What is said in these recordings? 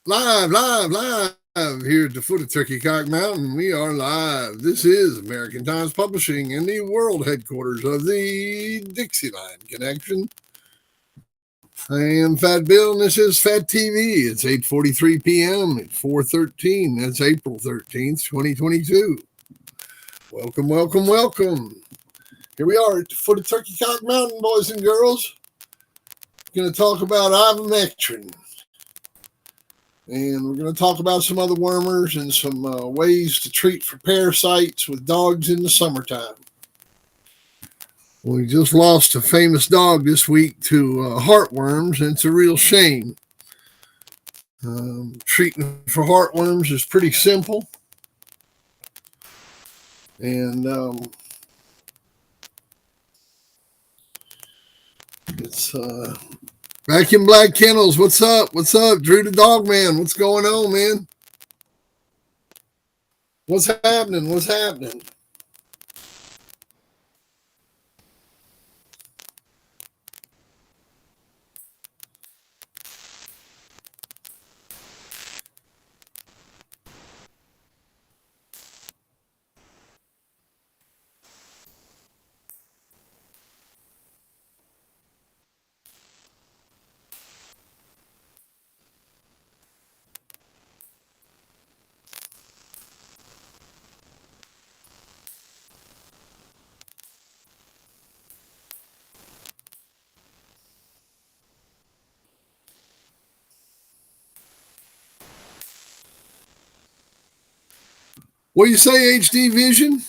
Live here at the foot of Turkey Cock Mountain. We are live. This is American Times Publishing in the world headquarters of the Dixieline Connection. I am Fat Bill, and this is Fat TV. It's 8:43 p.m. at 4/13. That's April 13th, 2022. Welcome, welcome, welcome. Here we are at the foot of Turkey Cock Mountain, boys and girls. We're going to talk about ivermectin. And we're going to talk about some other wormers and some ways to treat for parasites with dogs in the summertime. We just lost a famous dog this week to heartworms, and it's a real shame. Treating for heartworms is pretty simple. And it's Back in Black Kennels. What's up? What's up? Drew the Dog Man. What's going on, man? What's happening? What's happening? What do you say, HD Vision?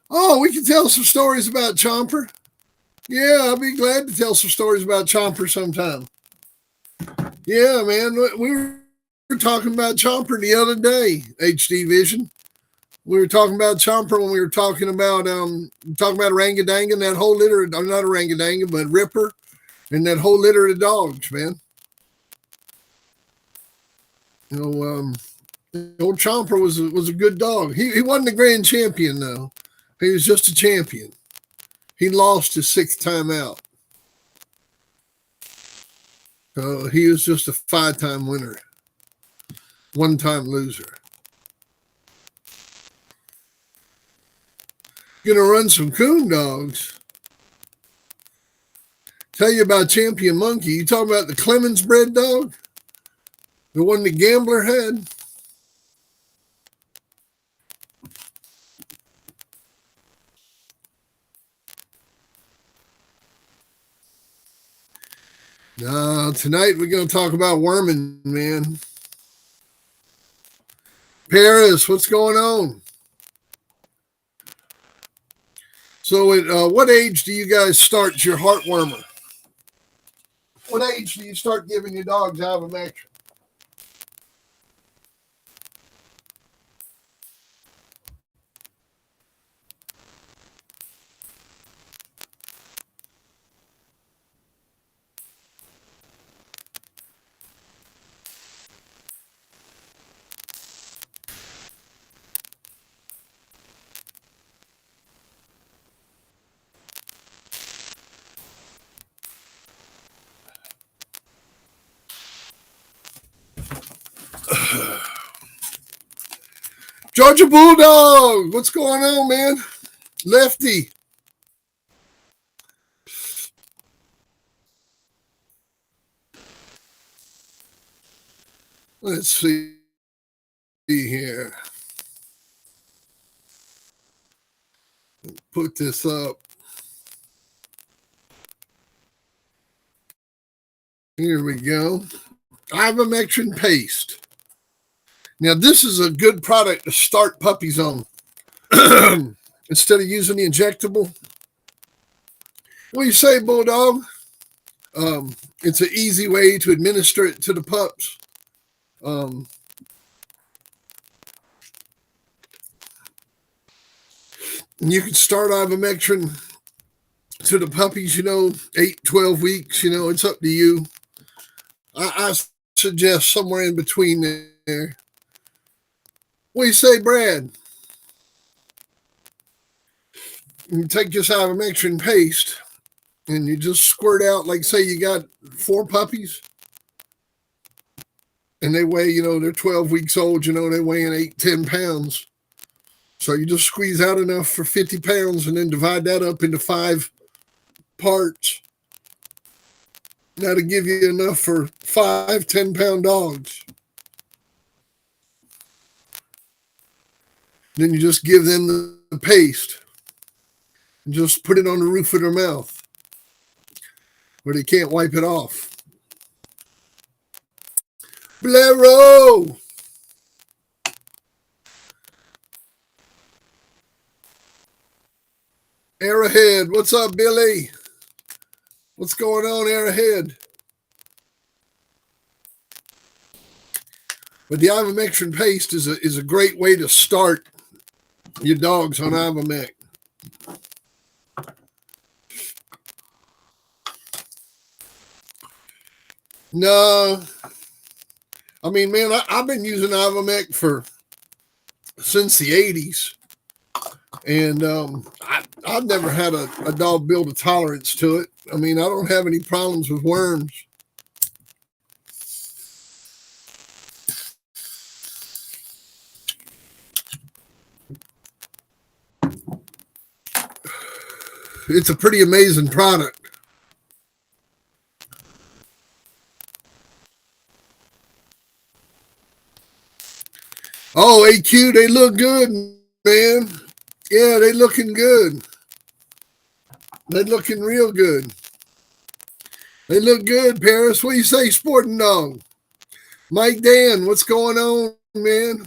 Oh, we can tell some stories about Chomper. Yeah, I'll be glad to tell some stories about Chomper sometime. Yeah, man, we were talking about Chomper the other day, HD Vision. We were talking about Chomper when we were talking about Orangutangan, that whole litter, not Orangutangan, but Ripper, and that whole litter of dogs, man. You know, old Chomper was a good dog. He wasn't a grand champion though. He was just a champion. He lost his sixth time out. He was just a 5-time winner, 1-time loser. Gonna run some coon dogs. Tell you about Champion Monkey. You talking about the Clemens bred dog? The one the Gambler had? No, tonight we're going to talk about worming, man. Paris, what's going on? So at what age do you guys start your heartwormer? What age do you start giving your dogs ivermectin? Georgia Bulldog, what's going on, man? Lefty. Let's see here. Put this up. Here we go. Ivermectin paste. Now, this is a good product to start puppies on. Instead of using the injectable. What do you say, Bulldog? It's an easy way to administer it to the pups. You can start ivermectin to the puppies, 8, 12 weeks, it's up to you. I suggest somewhere in between there. What do you say, Brad? You take this ivermectin paste and you just squirt out, like say you got 4 puppies. and they weigh, they're 12 weeks old, they weigh in 8, 10 pounds. So you just squeeze out enough for 50 pounds and then divide that up into 5 parts. That'll give you enough for 5 10-pound dogs. Then you just give them the paste and just put it on the roof of their mouth where they can't wipe it off. Blero! Arrowhead, what's up, Billy? What's going on, Arrowhead? But the ivermectin paste is a great way to start your dogs on ivermectin. No, I mean, man, I've been using ivermectin since the 80s, and I've never had a dog build a tolerance to it. I mean, I don't have any problems with worms. It's a pretty amazing product. Oh, AQ, they look good, man. Yeah, they looking good. They looking real good. They look good, Paris. What do you say, sporting dog? Mike Dan, what's going on, man?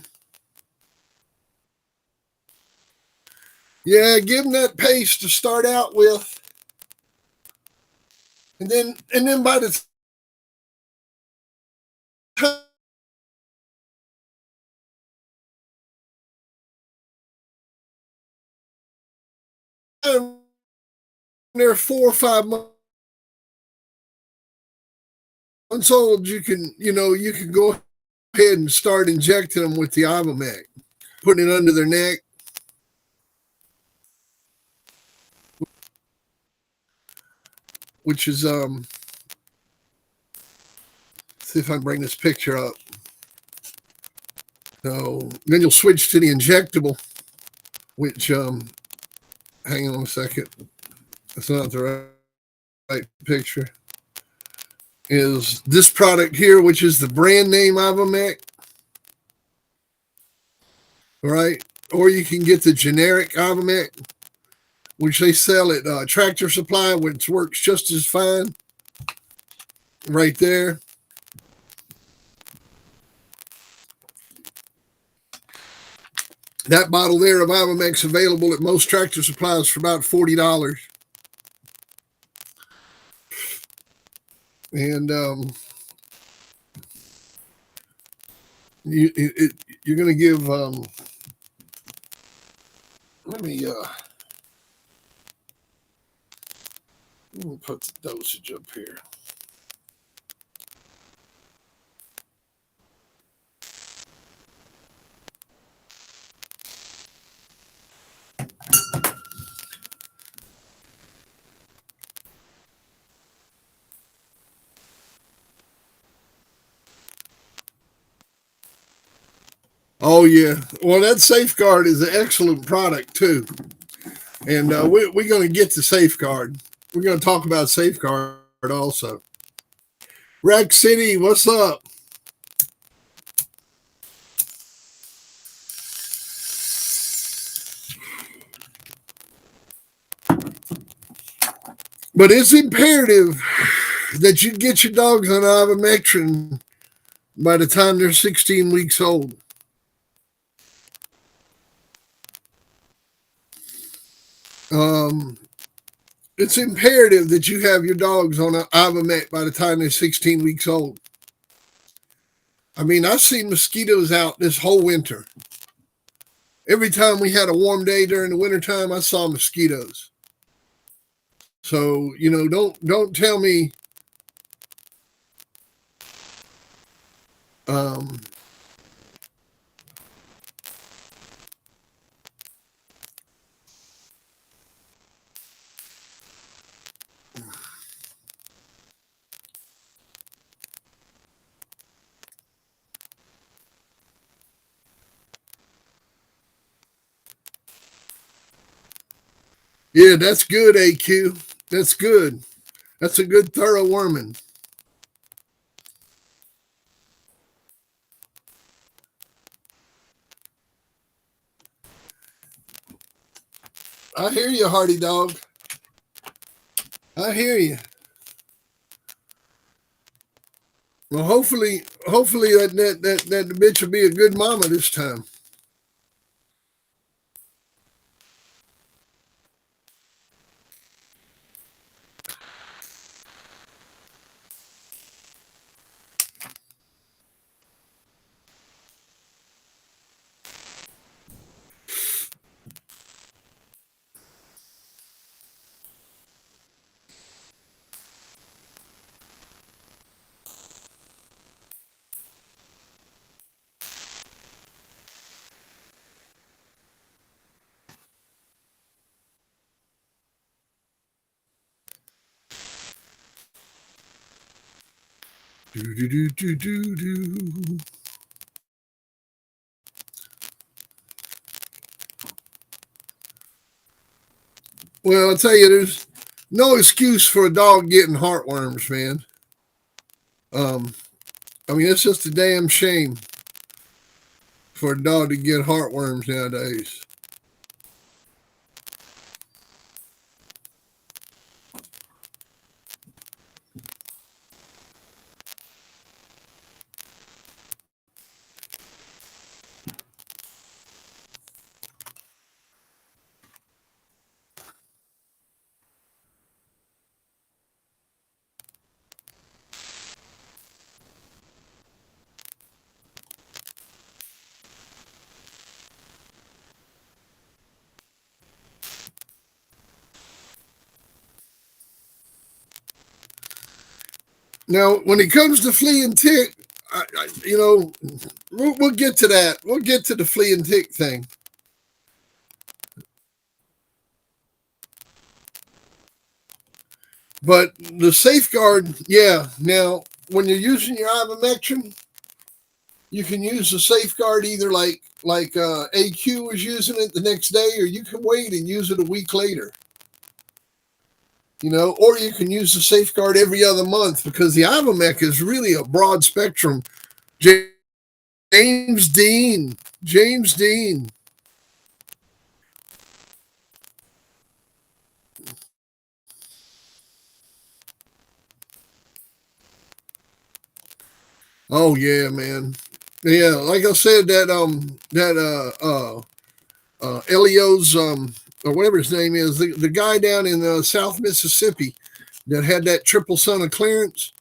Yeah, give them that paste to start out with. And then by the time they're 4 or 5 months old, you can go ahead and start injecting them with the Ivomec, putting it under their neck. Which is see if I can bring this picture up. So then you'll switch to the injectable, which hang on a second. That's not the right picture. Is this product here, which is the brand name Ivomec, right? Or you can get the generic Ivomec, which they sell at Tractor Supply, which works just as fine. Right there. That bottle there of Ivomec's available at most Tractor Supplies for about $40. And you're going to give, let me put the dosage up here. Oh, yeah. Well, that Safeguard is an excellent product, too. And we're going to get to Safeguard. We're going to talk about Safeguard also. Rex City, what's up? But it's imperative that you get your dogs on ivermectin by the time they're 16 weeks old. It's imperative that you have your dogs on Ivomec by the time they're 16 weeks old. I mean, I've seen mosquitoes out this whole winter. Every time we had a warm day during the wintertime, I saw mosquitoes. So, don't tell me Yeah, that's good, AQ. That's good. That's a good thorough worming. I hear you, Hardy Dog. I hear you. Well, hopefully that bitch will be a good mama this time. Do do do do do do. Well, I'll tell you, there's no excuse for a dog getting heartworms, man. Um, I mean, it's just a damn shame for a dog to get heartworms nowadays. Now, when it comes to flea and tick, we'll get to that. We'll get to the flea and tick thing. But the safeguard, yeah. Now, when you're using your ivermectin, you can use the safeguard either like AQ was using it the next day, or you can wait and use it a week later. Or you can use the safeguard every other month, because the ivermectin is really a broad spectrum. James Dean. James Dean. Oh yeah, man. Yeah, like I said, Elio's or whatever his name is, the guy down in South Mississippi that had that triple son of clearance,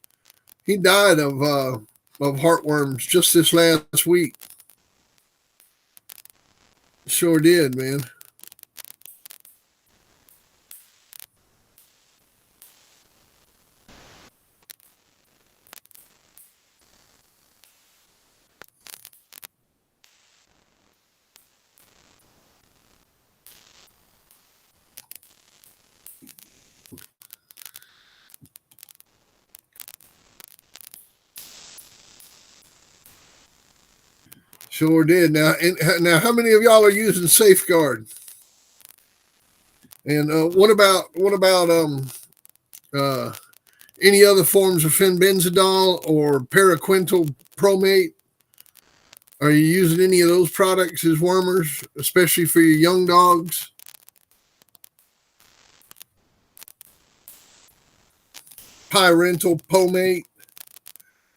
he died of heartworms just this last week. Sure did, man. Sure did. Now, how many of y'all are using Safeguard? And what about uh, any other forms of fenbenzidol or paraquintal promate? Are you using any of those products as wormers, especially for your young dogs? Parental pomate.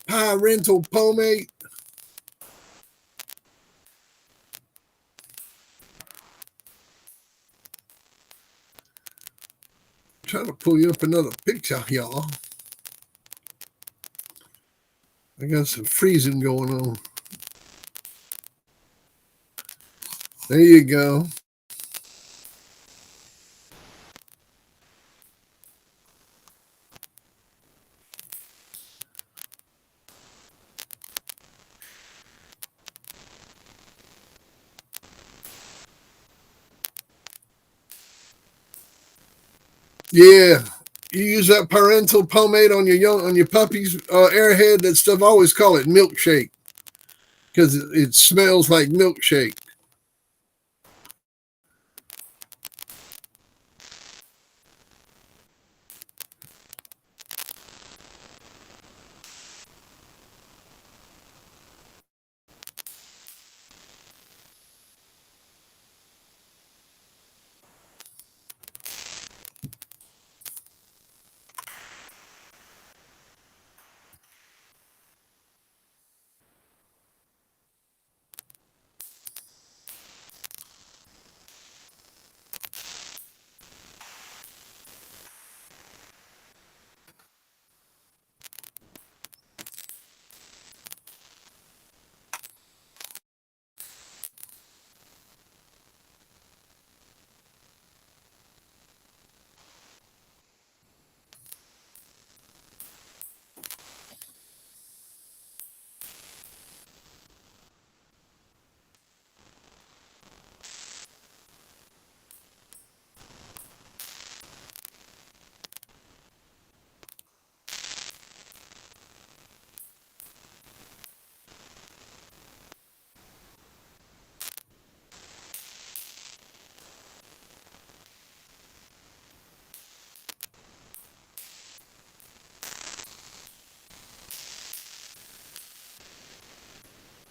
Parental pomate. Trying to pull you up another picture, y'all. I got some freezing going on. There you go. Yeah, you use that parental pomade on your puppy's airhead. That stuff, I always call it milkshake, because it smells like milkshake.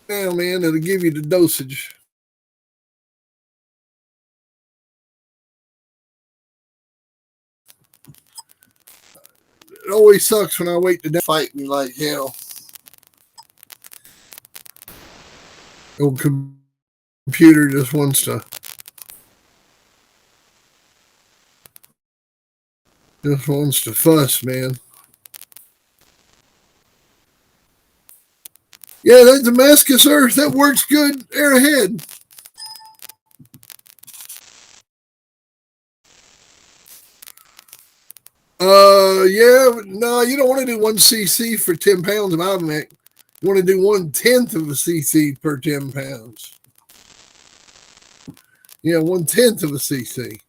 now, man, that'll give you the dosage. It always sucks when I wait to fight me like hell. Old computer just wants to fuss, man. Yeah, that Damascus Earth, that works good. Air ahead. Yeah, no, you don't want to do 1 cc for 10 pounds of Ivermectin. You want to do 1/10 of a cc per 10 pounds. Yeah, 1/10 of a cc.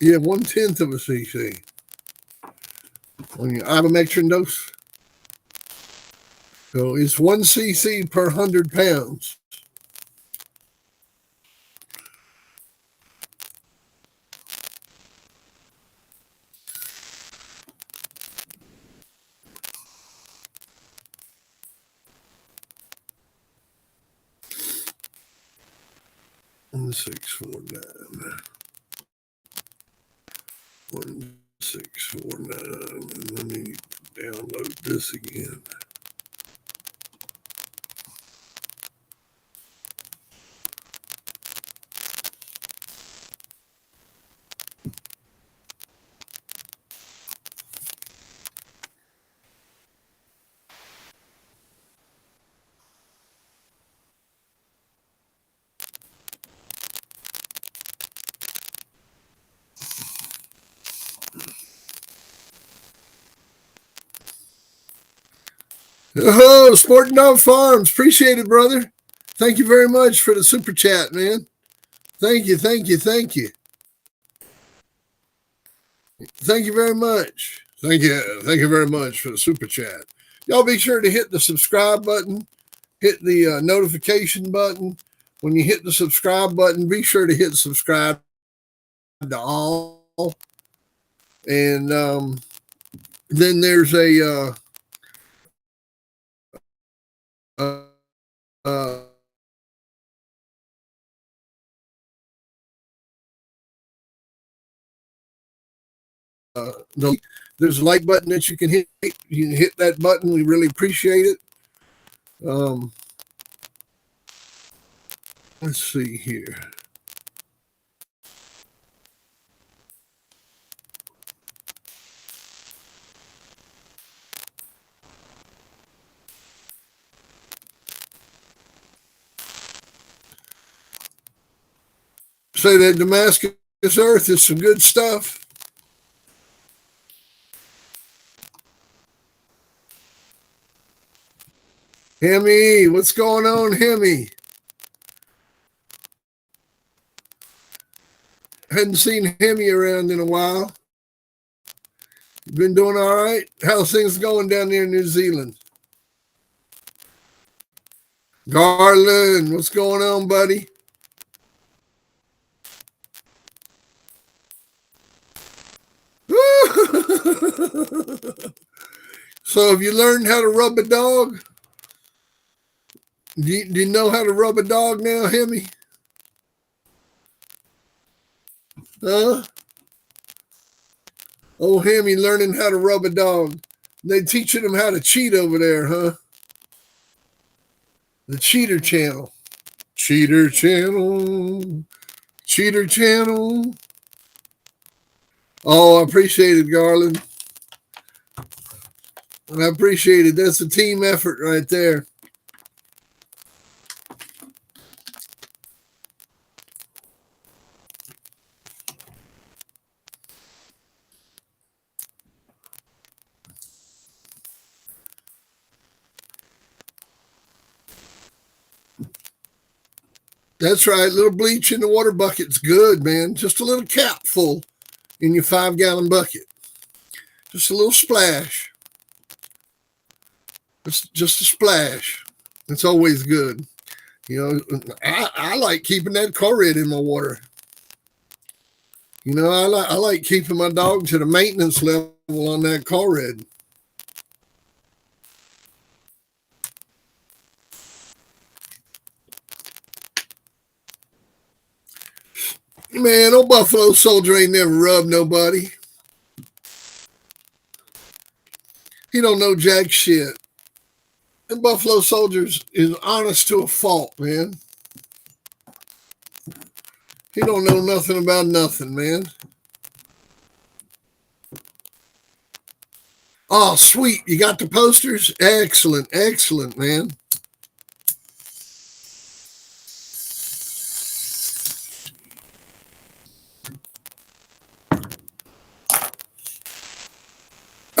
Yeah, 1/10 of a cc on your ivermectin dose. So it's 1 cc per 100 pounds. One 649. 1649. Let me download this again. Oh, Sporting Dog Farms. Appreciate it, brother. Thank you very much for the super chat, man. Thank you, thank you, thank you. Thank you very much. Thank you very much for the super chat. Y'all be sure to hit the subscribe button, hit the notification button. When you hit the subscribe button, be sure to hit subscribe to all. And then there's a there's a like button that you can hit. You can hit that button. We really appreciate it. Let's see here. Say that Damascus Earth is some good stuff. Hemi, what's going on, Hemi? Hadn't seen Hemi around in a while. You been doing all right? How's things going down there in New Zealand? Garland, what's going on, buddy? So have you learned how to rub a dog? Do you know how to rub a dog now, Hemi? Huh? Oh, Hemi learning how to rub a dog. They teaching him how to cheat over there, huh? The Cheater Channel. Cheater Channel. Cheater Channel. Oh, I appreciate it, Garland. I appreciate it. That's a team effort right there. That's right. A little bleach in the water bucket's good, man. Just a little cap full in your 5-gallon bucket. Just a little splash. It's just a splash. It's always good. You know, I like keeping that chloride in my water. You know, I like keeping my dog to the maintenance level on that car red. Man, old Buffalo Soldier ain't never rubbed nobody. He don't know jack shit. And Buffalo Soldiers is honest to a fault, man. He don't know nothing about nothing, man. Oh, sweet. You got the posters? Excellent, excellent, man.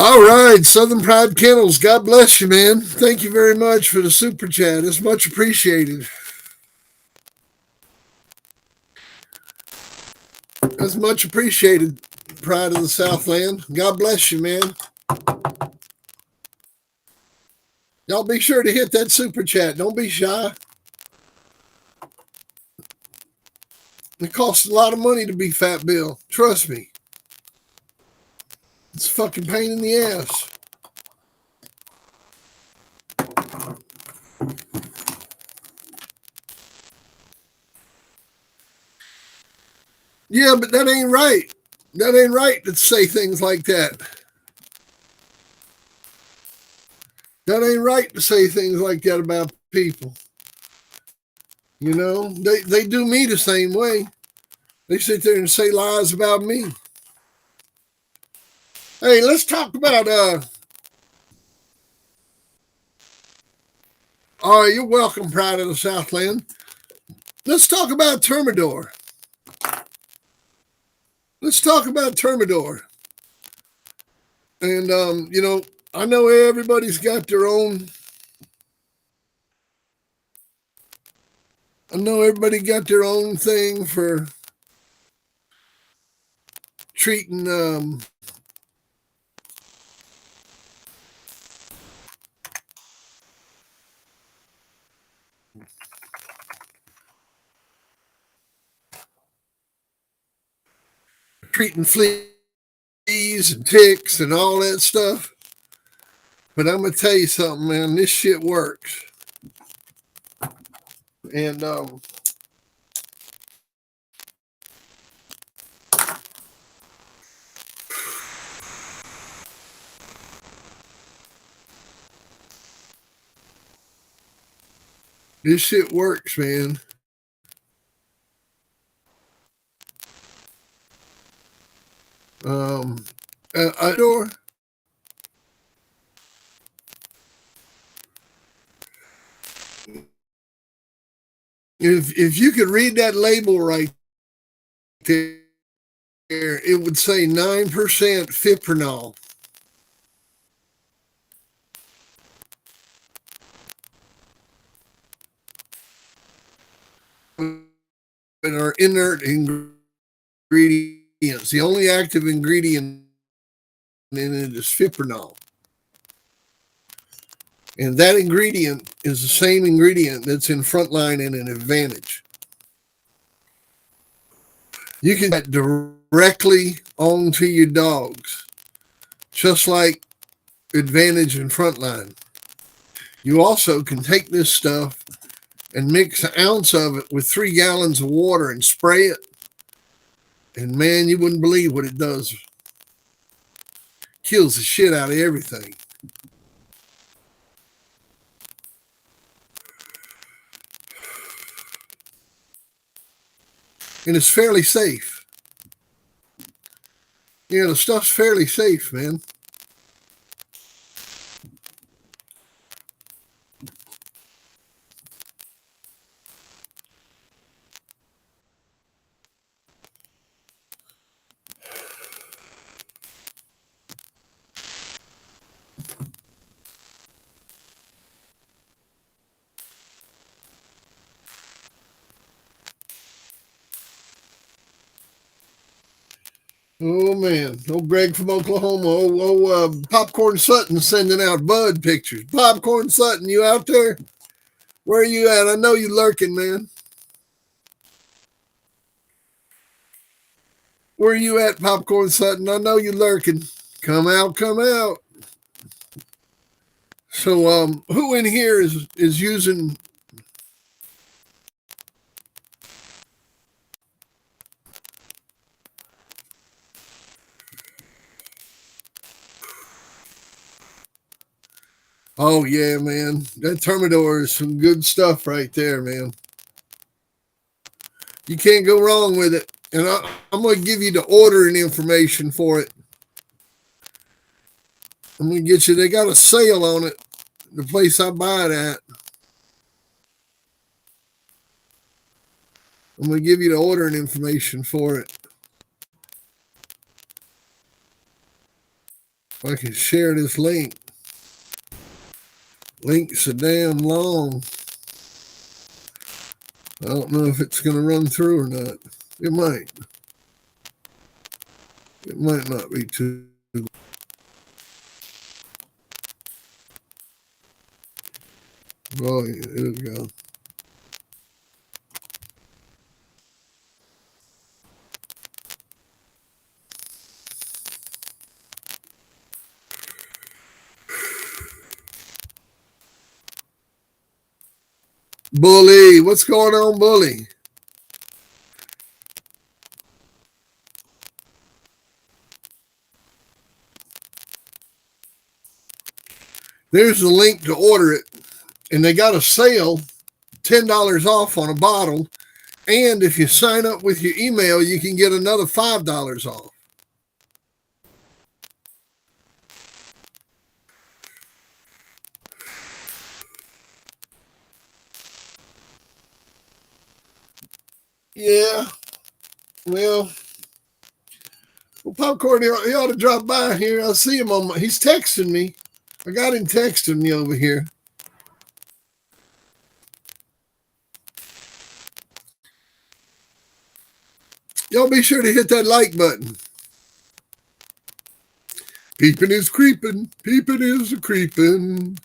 All right, Southern Pride Kennels. God bless you, man. Thank you very much for the super chat. It's much appreciated. That's much appreciated, Pride of the Southland. God bless you, man. Y'all be sure to hit that super chat. Don't be shy. It costs a lot of money to be Fat Bill. Trust me. It's a fucking pain in the ass. Yeah, but that ain't right. That ain't right to say things like that. That ain't right to say things like that about people. You know, they do me the same way. They sit there and say lies about me. Hey, let's talk about all right, you're welcome, Pride of the Southland. Let's talk about Thermidor. Let's talk about Thermidor. And you know, I know everybody's got their own. I know everybody got their own thing for treating fleas and ticks and all that stuff. But I'm gonna tell you something, man. This shit works. And this shit works, man. Outdoor. If you could read that label right there, it would say 9% fipronil. And are inert ingredients. The only active ingredient in it is fipronil. And that ingredient is the same ingredient that's in Frontline and an Advantage. You can get directly onto your dogs, just like Advantage and Frontline. You also can take this stuff and mix an ounce of it with 3 gallons of water and spray it. And man, you wouldn't believe what it does. Kills the shit out of everything. And it's fairly safe. You know, the stuff's fairly safe, man. Oh, man. Old Greg from Oklahoma. Popcorn Sutton sending out bud pictures. Popcorn Sutton, you out there? Where are you at? I know you lurking, man. Where are you at, Popcorn Sutton? I know you lurking. Come out, come out. So, who in here is using? Oh yeah, man, that Termidor is some good stuff right there, man. You can't go wrong with it. And I'm going to give you the ordering information for it. I'm going to get you. They got a sale on it. The place I buy it at. I'm going to give you the ordering information for it. If I can share this link. Link's so damn long. I don't know if it's going to run through or not. It might. It might not be too. Oh, yeah, it'll go. Bully, what's going on, Bully? There's the link to order it. And they got a sale, $10 off on a bottle. And if you sign up with your email, you can get another $5 off. Yeah. Well, Popcorn, he ought to drop by here. I see him on he's texting me. I got him texting me over here. Y'all be sure to hit that like button. Peeping is creeping. Peeping is creeping.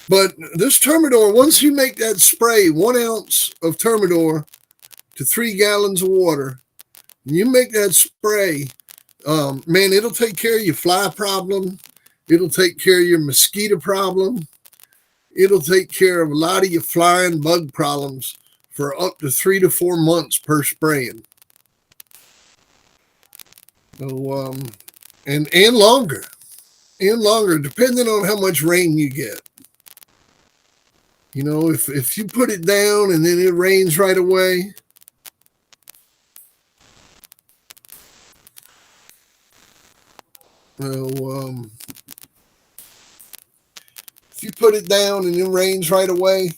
But this Termidor, once you make that spray, 1 ounce of Termidor to 3 gallons of water, and you make that spray, man, it'll take care of your fly problem. It'll take care of your mosquito problem. It'll take care of a lot of your flying bug problems for up to 3 to 4 months per spraying. So, and longer, depending on how much rain you get. You know, if you put it down and then it rains right away, if you put it down and it rains right away,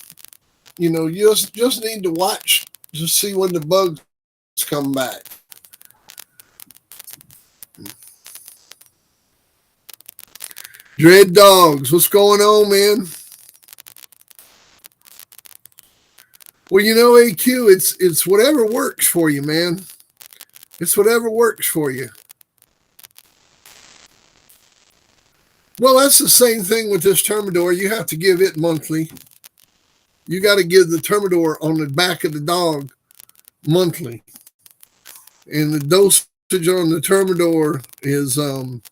you know, you just need to watch to see when the bugs come back. Dread Dogs, what's going on, man? Well, you know, AQ, it's whatever works for you, man. It's whatever works for you. Well, that's the same thing with this Termidor. You have to give it monthly. You got to give the Termidor on the back of the dog monthly. And the dosage on the Termidor is 1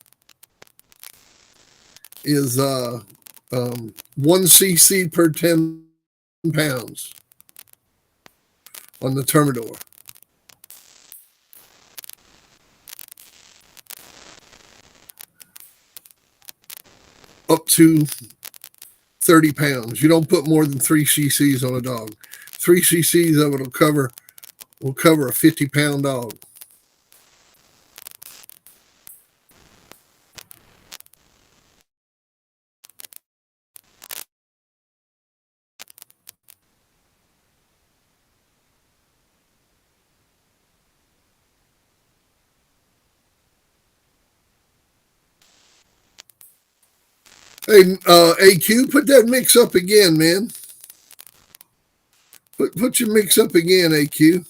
cc per 10 pounds on the Termidor. Up to 30 pounds. You don't put more than 3 cc's on a dog. 3 cc's of it will cover a 50-pound dog. Hey, AQ, put that mix up again, man. Put your mix up again, AQ.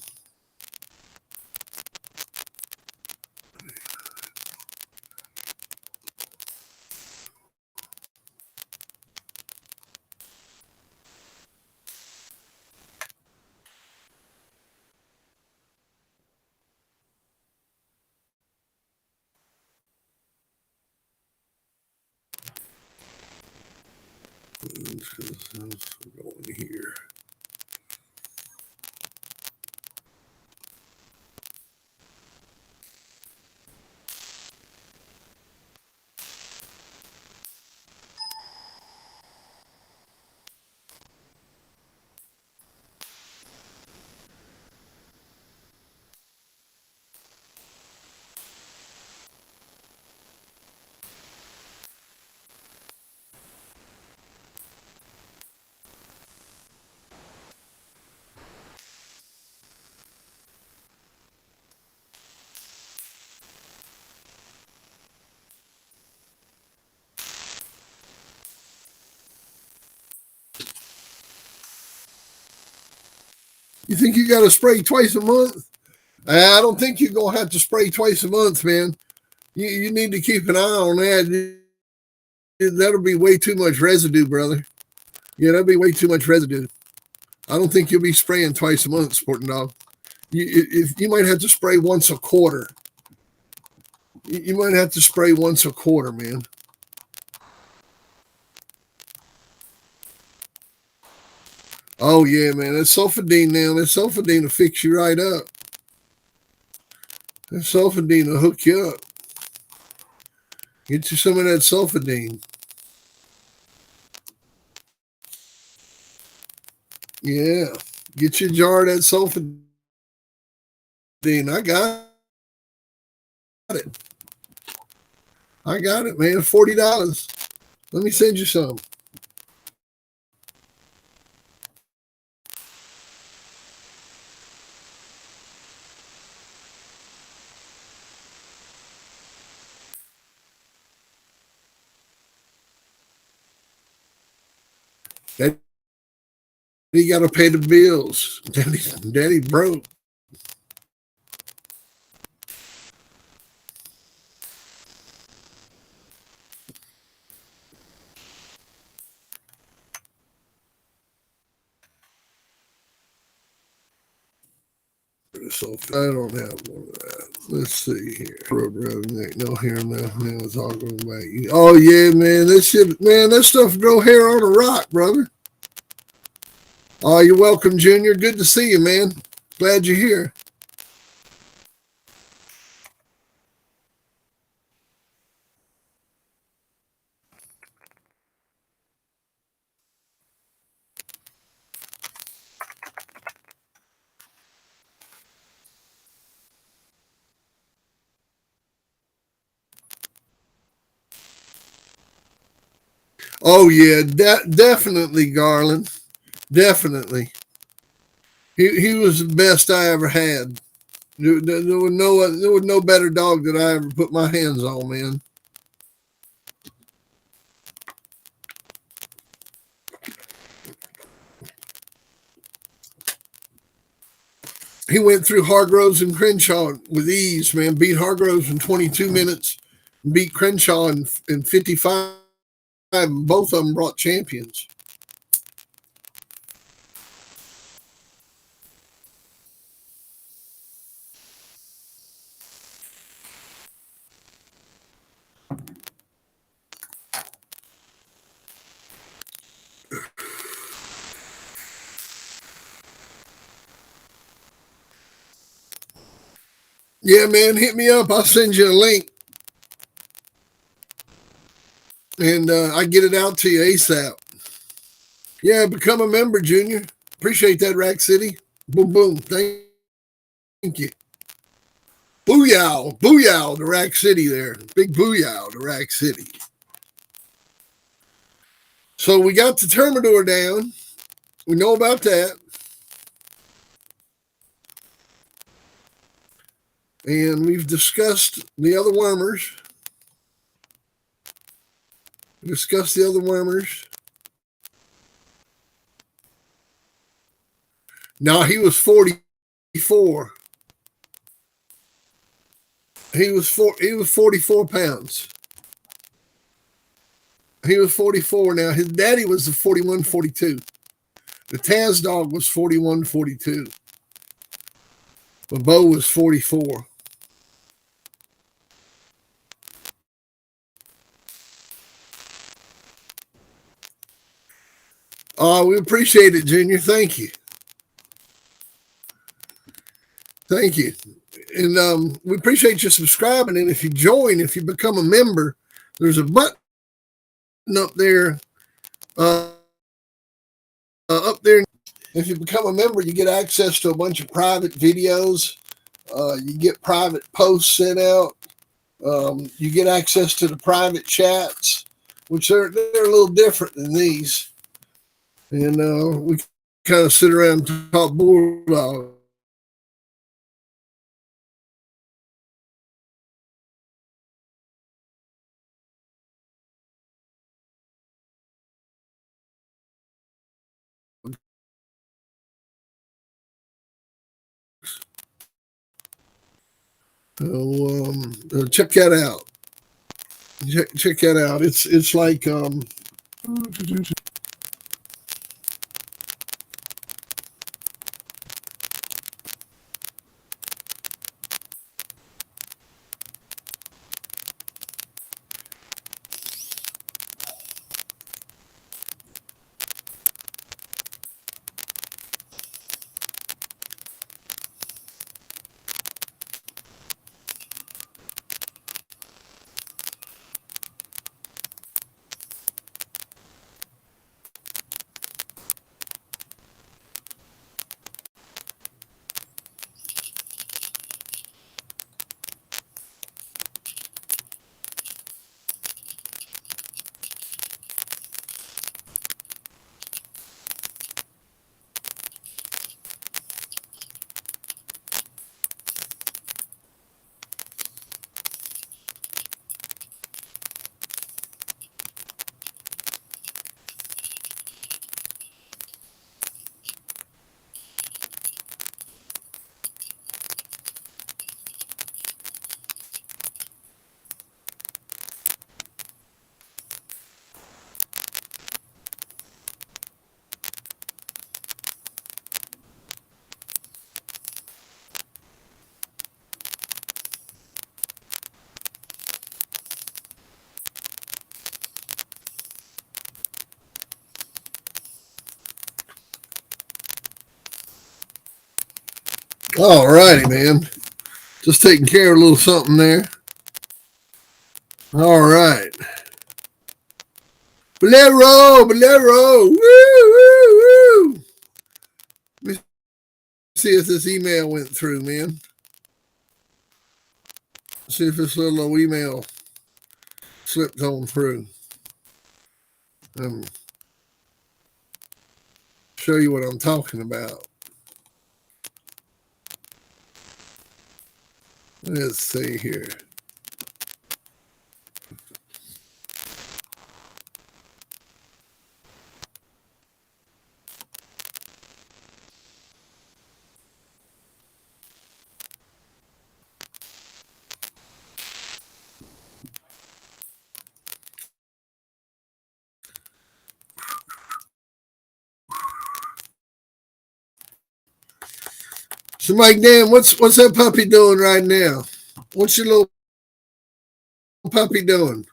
seconds because we're going here. You think you got to spray twice a month? I don't think you're going to have to spray twice a month, man. You need to keep an eye on that. That'll be way too much residue, brother. Yeah, that'll be way too much residue. I don't think you'll be spraying twice a month, Sporting Dog. You might have to spray once a quarter. You might have to spray once a quarter, man. Oh, yeah, man. That sulfidine now. That sulfidine will fix you right up. That sulfidine will hook you up. Get you some of that sulfidine. Yeah. Get you a jar of that sulfidine. I got it. I got it, man. $40. Let me send you some. Daddy got to pay the bills. Daddy broke. So I don't have one of that. Let's see here. No hair, nothing. Was talking about you. Oh yeah, man. That stuff grow hair on a rock, brother. Oh, you're welcome, Junior. Good to see you, man. Glad you're here. Oh yeah, definitely Garland. Definitely. He was the best I ever had. There was no better dog that I ever put my hands on, man. He went through Hargroves and Crenshaw with ease, man. Beat Hargroves in 22 minutes, beat Crenshaw in 55. Both of them brought champions. Yeah, man, hit me up. I'll send you a link. And I get it out to you ASAP. Yeah, become a member, Junior. Appreciate that, Rack City. Boom, boom. Thank you. Booyah. Booyah to Rack City there. Big booyah to Rack City. So we got the Termidor down. We know about that. And we've discussed the other wormers. No, he was 44. He was 44 pounds. He was 44 now. His daddy was the 41, 42. The Taz dog was 41, 42. But Bo was 44. Oh, we appreciate it, Junior. Thank you. Thank you. And we appreciate you subscribing. And if you join, if you become a member, there's a button up there. Up there. If you become a member, you get access to a bunch of private videos. You get private posts sent out. You get access to the private chats, which they're a little different than these. And we kind of sit around and talk bulldog. So check that out. Check that out. It's like all righty, man. Just taking care of a little something there. All right. Bolero. Woo, woo, woo. Let me see if this email went through, man. See if this little email slipped on through. Show you what I'm talking about. Let's see here. So, Mike Dan, what's that puppy doing right now? What's your little puppy doing?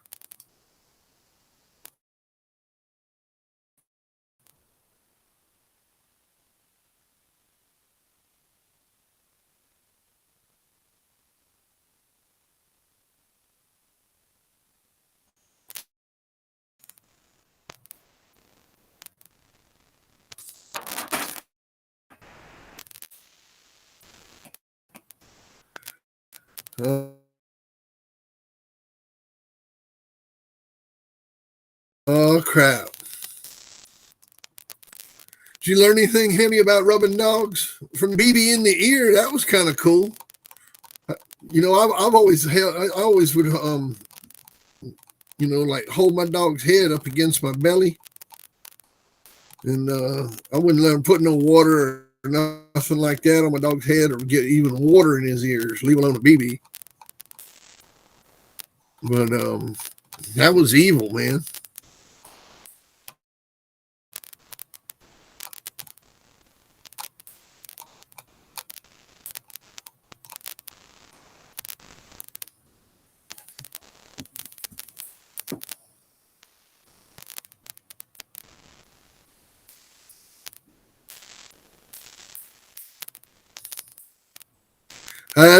Oh crap! Did you learn anything, Henny, about rubbing dogs from BB in the ear? That was kind of cool. You know, I've always held, I always would like hold my dog's head up against my belly, and I wouldn't let him put no water or nothing like that on my dog's head, or get even water in his ears, leave alone a BB. But that was evil, man.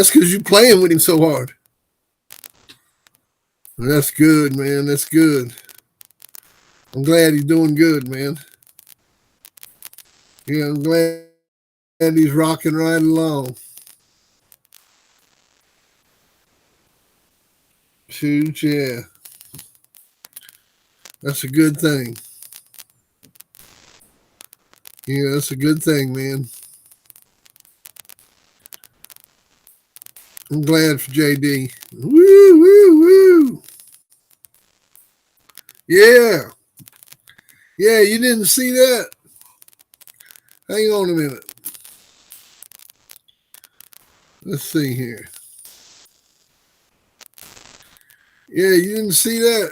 That's because you're playing with him so hard. That's good, man. That's good. I'm glad he's doing good, man. Yeah, I'm glad he's rocking right along. Shoot, yeah. That's a good thing. Yeah, that's a good thing, man. I'm glad for JD. Woo, woo, woo. Yeah. Yeah, you didn't see that? Hang on a minute. Let's see here. Yeah, you didn't see that?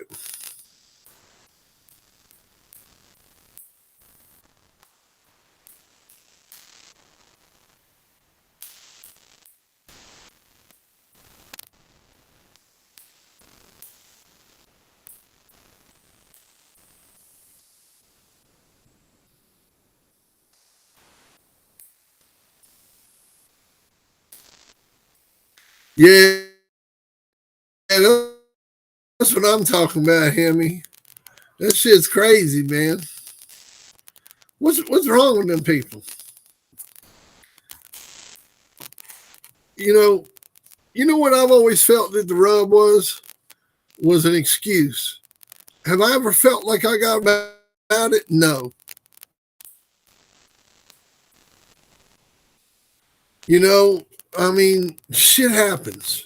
Yeah, that's what I'm talking about, Hemi. That shit's crazy, man. What's wrong with them people? You know what I've always felt that the rub was an excuse. Have I ever felt like I got about it? No. I mean, shit happens.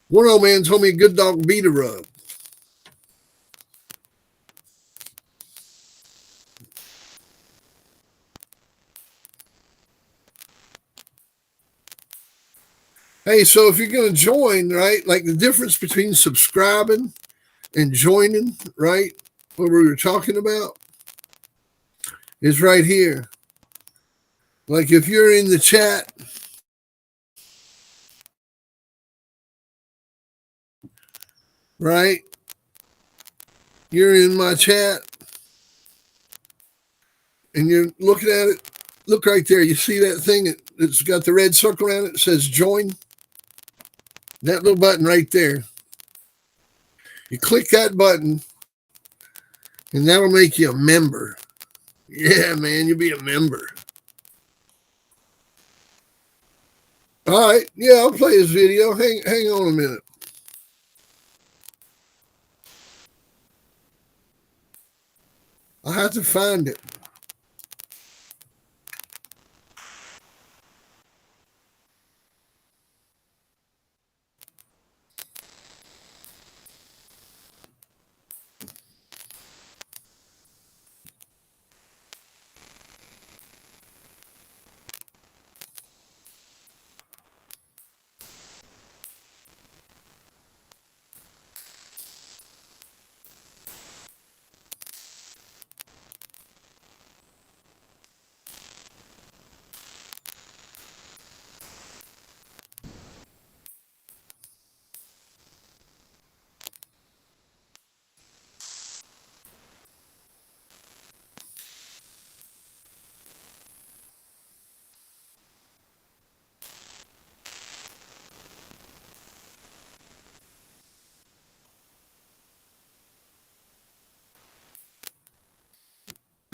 One old man told me a good dog beat a rub. Hey, so if you're going to join, right, like the difference between subscribing and joining, right, what we were talking about is right here. Like if you're in the chat, right, you're in my chat and you're looking at it. Look right there. You see that thing that's got the red circle around it? It says join. That little button right there. You click that button, and that'll make you a member. Yeah, man, you'll be a member. All right. Yeah, I'll play this video. Hang on a minute. I'll have to find it.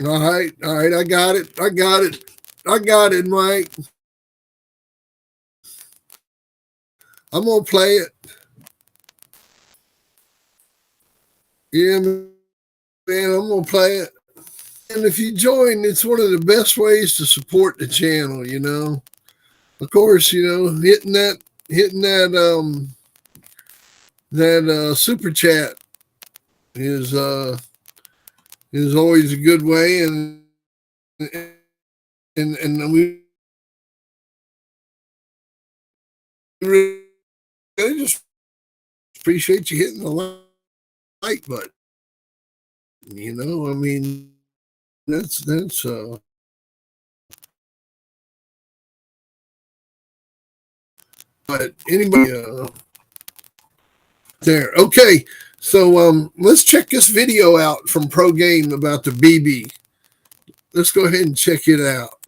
All right. I got it, Mike. I'm gonna play it. Yeah, man, I'm gonna play it. And if you join, it's one of the best ways to support the channel. Of course, hitting that super chat is always a good way, and we really just appreciate you hitting the like button. I mean, that's but anybody there. Okay, so let's check this video out from Pro Game about the BB. Let's go ahead and check it out.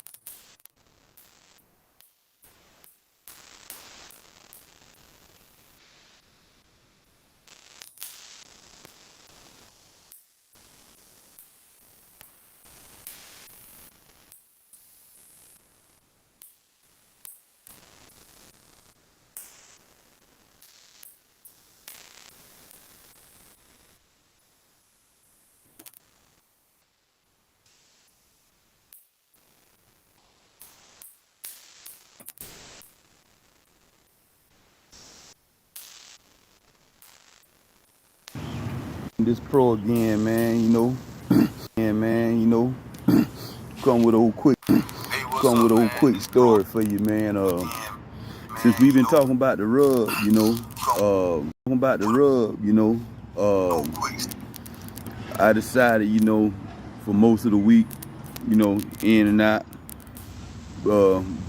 This pro again, man. Come with a quick story for you, man. Since we've been talking about the rub, I decided, for most of the week, in and out,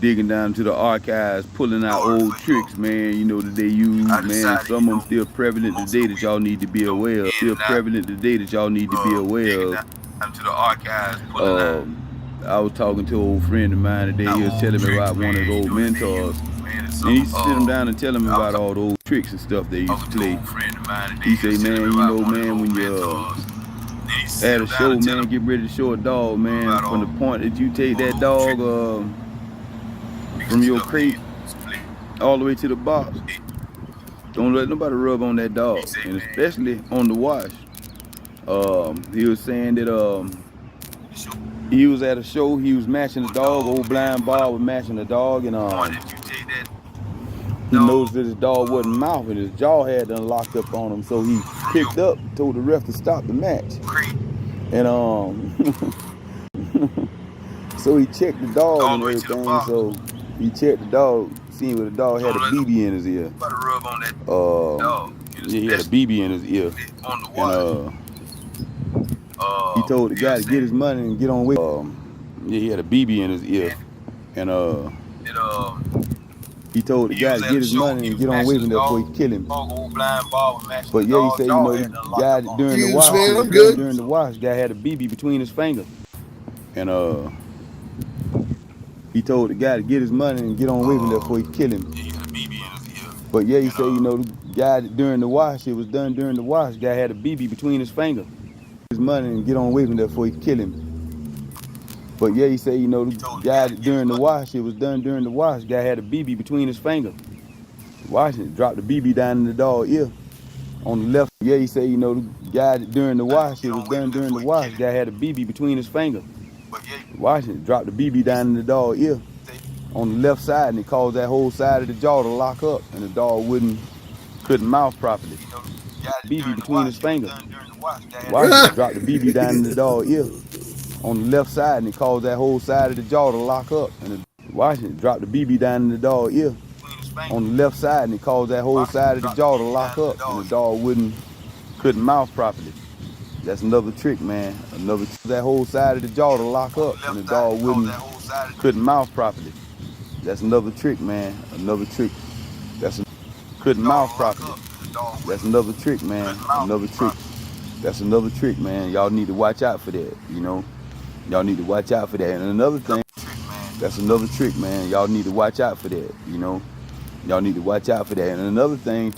digging down to the archives, pulling out old tricks, man, that they use, man. Some of them still prevalent today that y'all need to be aware of. I was talking to an old friend of mine today. He was telling me about one of his old mentors. And he used to sit him down and tell him about all the old tricks and stuff they used to play. He say, man, when you at a show, man, get ready to show a dog, man. From the point that you take that dog from your crate all the way to the box, don't let nobody rub on that dog, and especially on the wash. He was saying that he was at a show, he was matching the dog, old blind Bob was matching the dog, and he noticed that his dog wasn't mouthing, his jaw had done locked up on him, so he picked up, told the ref to stop the match. And so he checked the dog and everything, so he checked the dog, seeing where the dog had a BB in his ear. Yeah, he had a BB in his ear. And he told the guy to get his money and get on with yeah, he had a BB in his ear. And he told the guy to get his money and get on with him before he kill him. But yeah, he said, the guy during the wash, man, it was I'm good. during the wash, the guy had a BB between his fingers. And he told the guy to get his money and get on with him before he kill him. But yeah, he said, the guy during the wash, it was done during the wash, the guy had a BB between his fingers. His money and get on with him before he kill him. But yeah, he said, the guy during the wash, it was done during the wash, the guy had a BB between his fingers. Washing it, dropped the BB down in the dog's ear on the left. Yeah, he said, the guy during the wash, it was done during the wash, the guy had a BB between his fingers. Washing it, dropped the BB down in the dog's ear on the left side, and it caused that whole side of the jaw to lock up, and the dog couldn't mouth properly. BB between his fingers. Washing it, dropped the BB down in the dog's ear on the left side, and it caused that whole side of the jaw to lock up, and Washington dropped the BB down in the dog's ear on the left side, and it caused that whole side of the jaw to lock up, and the dog couldn't mouth properly. That's another trick, man. That whole side of the jaw to lock up, and the dog couldn't mouth properly. That's another trick, man. Couldn't mouth properly. That's another trick, man. That's another trick, man. Y'all need to watch out for that, Y'all need to watch out for that. And another thing, that's another trick, man. Y'all need to watch out for that, Y'all need to watch out for that. And another thing,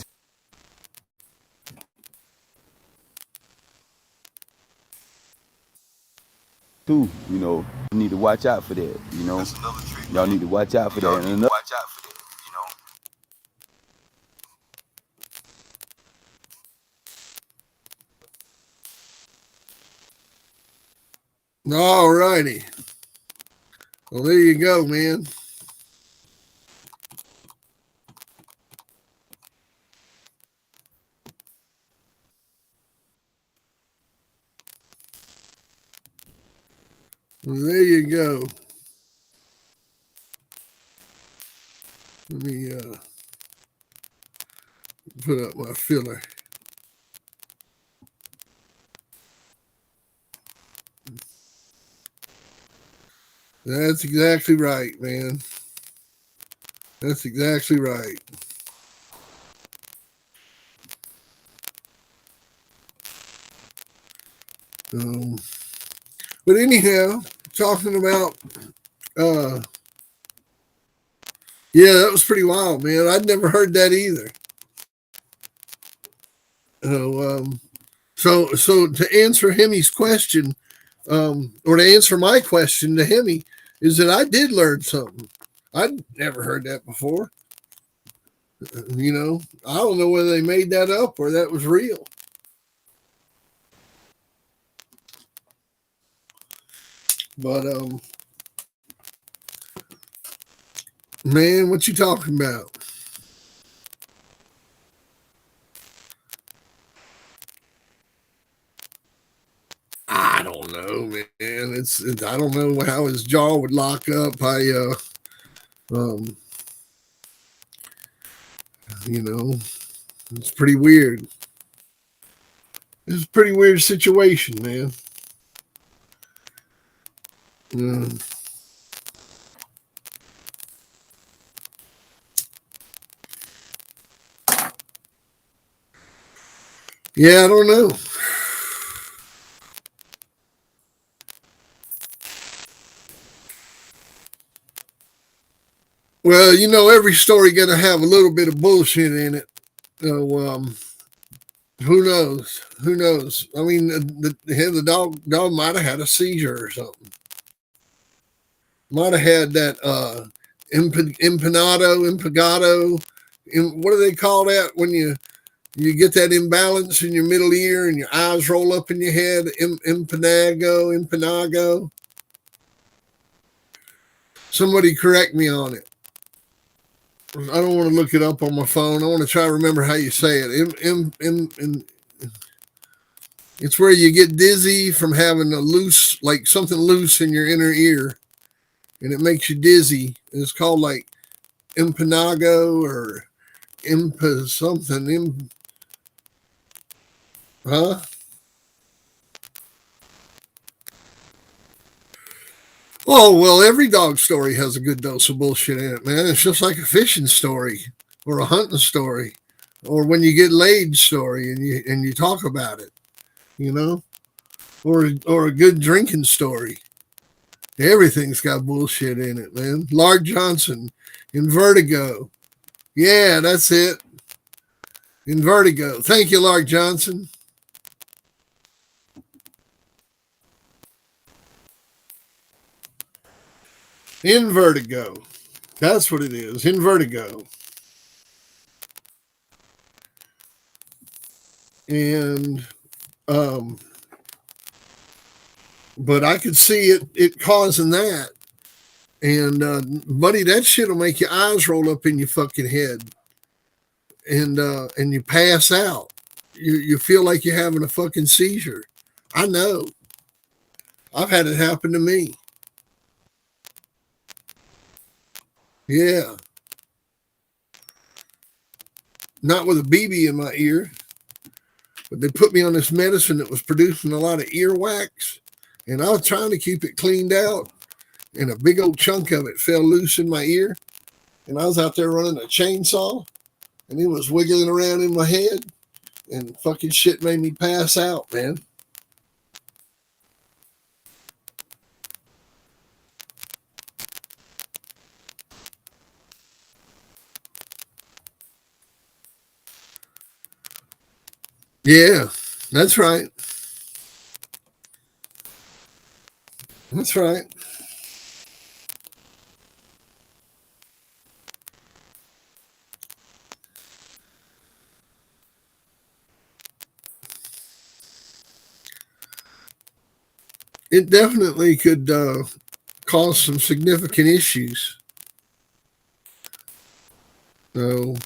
too, you need to watch out for that, Y'all need to watch out for that. And another All righty. Well, there you go, man. Well, there you go. Let me put up my filler. That's exactly right, man. That's exactly right. But anyhow, talking about, yeah, that was pretty wild, man. I'd never heard that either. So to answer Hemi's question, or to answer my question to Hemi, is that I did learn something. I'd never heard that before. I don't know whether they made that up or that was real. But man, what you talking about? it's I don't know how his jaw would lock up. Um, you know, it's pretty weird. It's a pretty weird situation, man. Yeah, I don't know. Well, every story got to have a little bit of bullshit in it. So, who knows? Who knows? I mean, the dog might have had a seizure or something. Might have had that impagado. What do they call that when you get that imbalance in your middle ear and your eyes roll up in your head? Impanago. Somebody correct me on it. I don't want to look it up on my phone. I want to try to remember how you say it. It's where you get dizzy from having like something loose in your inner ear, and it makes you dizzy. It's called like impanago or something. Huh? Oh, well, every dog story has a good dose of bullshit in it, man. It's just like a fishing story or a hunting story or when you get laid story and you talk about it, or a good drinking story. Everything's got bullshit in it, man. Lark Johnson in Vertigo. Yeah, that's it. In Vertigo. Thank you, Lark Johnson. In Vertigo. That's what it is. In Vertigo. And but I could see it causing that. And buddy, that shit will make your eyes roll up in your fucking head. And you pass out. You feel like you're having a fucking seizure. I know. I've had it happen to me. Yeah. Not with a BB in my ear, but they put me on this medicine that was producing a lot of earwax, and I was trying to keep it cleaned out, and a big old chunk of it fell loose in my ear, and I was out there running a chainsaw, and it was wiggling around in my head, and fucking shit made me pass out, man. Yeah, that's right. That's right. It definitely could cause some significant issues. So,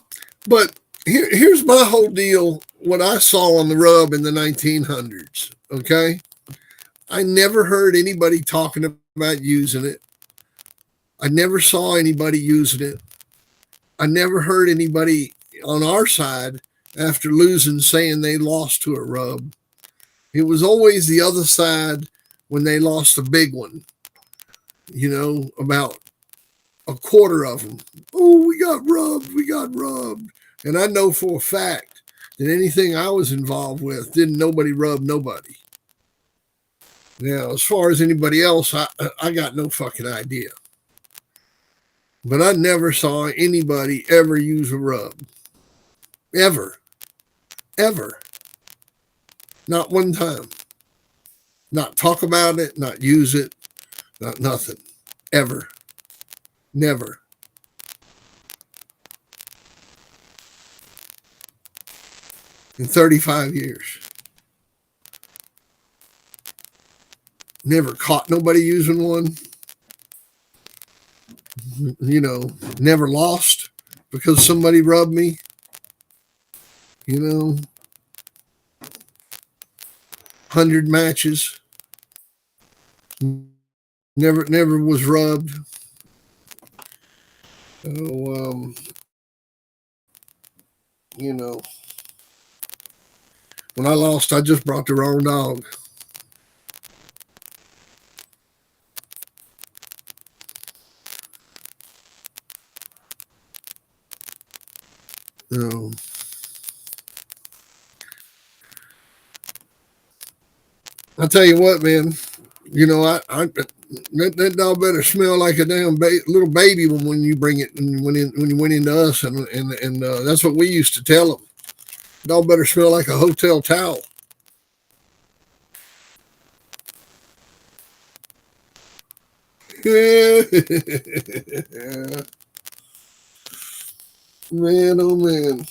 but here's my whole deal. What I saw on the rub in the 1900s. Okay, I never heard anybody talking about using it. I never saw anybody using it. I never heard anybody on our side after losing saying they lost to a rub. It was always the other side when they lost a big one. About a quarter of them. Oh, we got rubbed. We got rubbed. And I know for a fact that anything I was involved with, didn't nobody rub nobody. Now, as far as anybody else, I got no fucking idea. But I never saw anybody ever use a rub. Ever. Ever. Not one time. Not talk about it, not use it, not nothing. Ever. Never. In 35 years. Never caught nobody using one. Never lost because somebody rubbed me. 100 matches. Never was rubbed. So, you know, when I lost, I just brought the wrong dog. I tell you what, man. You know, that dog better smell like a damn little baby when you bring it and when you went into us, and that's what we used to tell them. Dog better smell like a hotel towel. Man, oh man.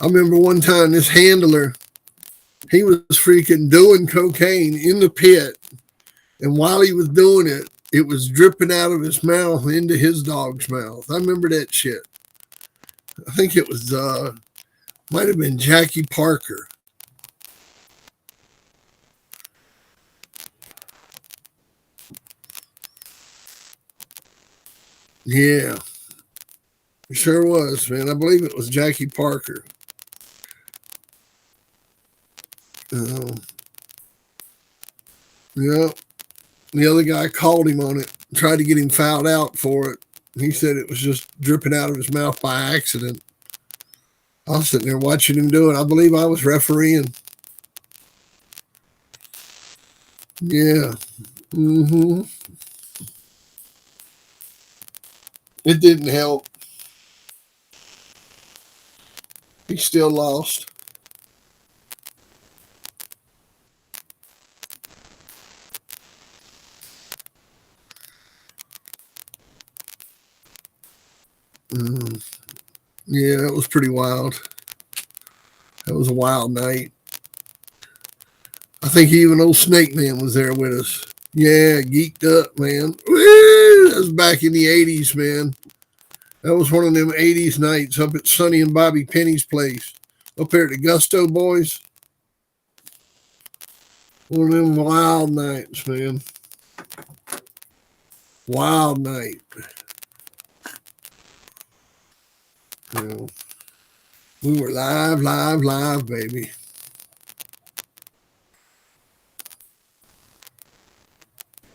I remember one time this handler, he was freaking doing cocaine in the pit. And while he was doing it, it was dripping out of his mouth into his dog's mouth. I remember that shit. I think it was, might have been Jackie Parker. Yeah, it sure was, man. I believe it was Jackie Parker. Yeah. The other guy called him on it, tried to get him fouled out for it. He said it was just dripping out of his mouth by accident. I was sitting there watching him do it. I believe I was refereeing. Yeah. Mm-hmm. It didn't help. He still lost. Yeah, that was pretty wild. That was a wild night. I think even old Snake Man was there with us. Yeah, geeked up, man. Woo! That was back in the 80s, man. That was one of them 80s nights up at Sonny and Bobby Penny's place. Up there at the Gusto Boys. One of them wild nights, man. Wild night. You know, we were live, baby.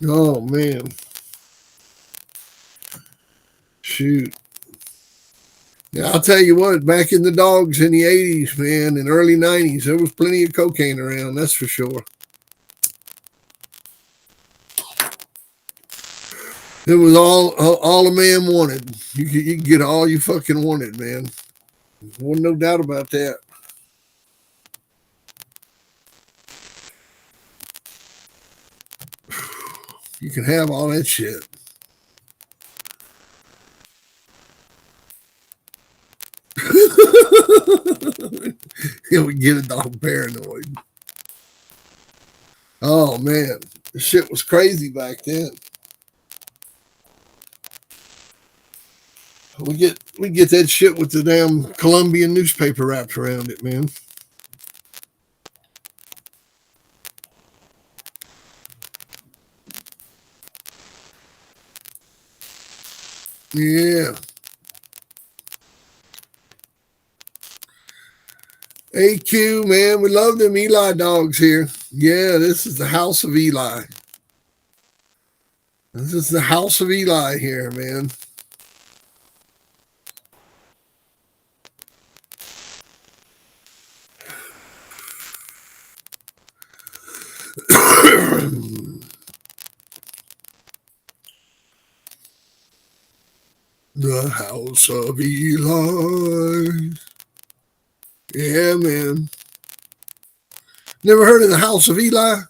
Oh, man. Shoot. Yeah, I'll tell you what, back in the dogs in the 80s, man, and early 90s, there was plenty of cocaine around, that's for sure. It was all a man wanted. You could get all you fucking wanted, man. Wasn't no doubt about that. You can have all that shit. It would get a dog paranoid. Oh man, the shit was crazy back then. We get that shit with the damn Colombian newspaper wrapped around it, man. Yeah. AQ, man, we love them Eli dogs here. Yeah, this is the house of Eli. This is the house of Eli here, man. The house of Eli. Yeah, man. Never heard of the house of Eli?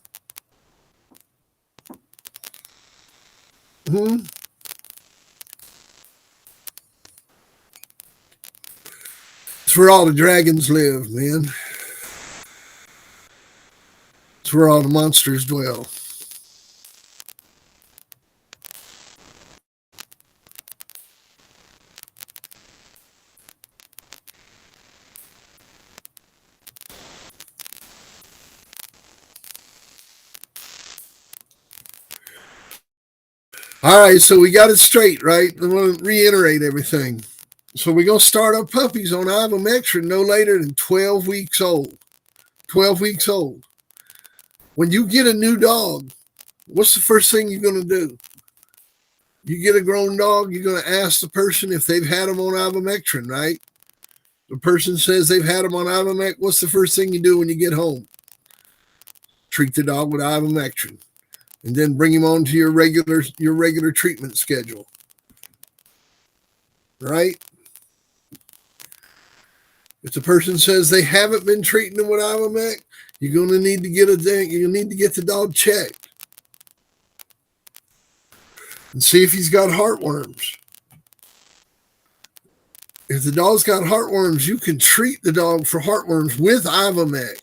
Hmm? It's where all the dragons live, man. It's where all the monsters dwell. All right, so we got it straight, right? I want to reiterate everything. So we're going to start our puppies on ivermectin no later than 12 weeks old. 12 weeks old. When you get a new dog, what's the first thing you're going to do? You get a grown dog, you're going to ask the person if they've had them on ivermectin, right? The person says they've had them on ivermectin. What's the first thing you do when you get home? Treat the dog with ivermectin, and then bring him on to your regular treatment schedule, right? If the person says they haven't been treating them with ivermectin, you're going to need to get the dog checked and see if he's got heartworms. If the dog's got heartworms, you can treat the dog for heartworms with ivermectin.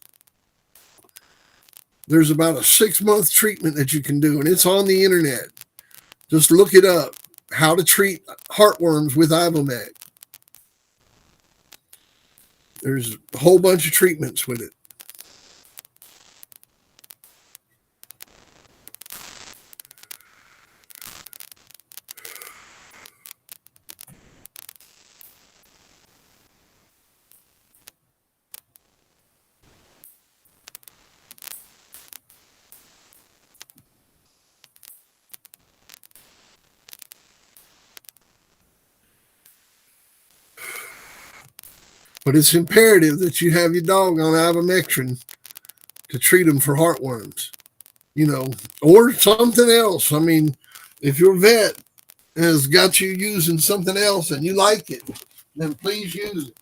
There's about a 6-month treatment that you can do, and it's on the internet. Just look it up, how to treat heartworms with ivermectin. There's a whole bunch of treatments with it. But it's imperative that you have your dog on ivermectin to treat them for heartworms, or something else. I mean, if your vet has got you using something else and you like it, then please use it.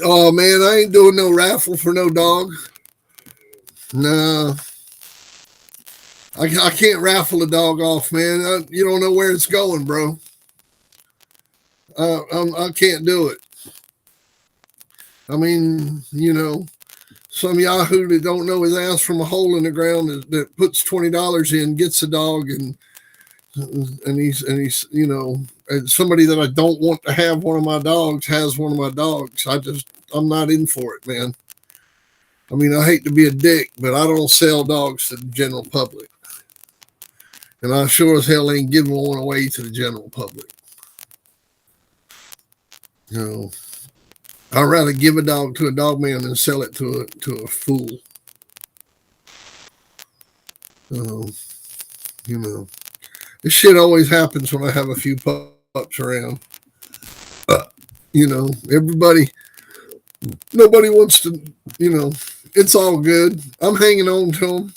Oh man, I ain't doing no raffle for no dog. No, I can't raffle a dog off, man. You don't know where it's going, bro. I can't do it. I mean, some yahoo that don't know his ass from a hole in the ground that puts $20 in, gets a dog, and he's and somebody that I don't want to have one of my dogs has one of my dogs. I'm not in for it, man. I mean, I hate to be a dick, but I don't sell dogs to the general public. And I sure as hell ain't giving one away to the general public. I'd rather give a dog to a dog man than sell it to a fool. This shit always happens when I have a few pups around. Nobody wants to, it's all good. I'm hanging on to them.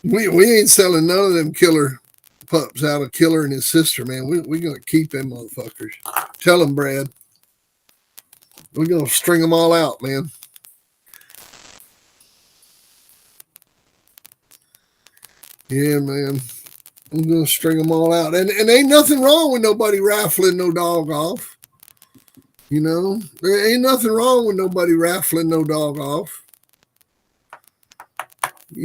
We ain't selling none of them killer pups out of Killer and his sister, man. We're going to keep them motherfuckers. Tell them, Brad. We're going to string them all out, man. Yeah, man. I'm going to string them all out. And ain't nothing wrong with nobody raffling no dog off. There ain't nothing wrong with nobody raffling no dog off. I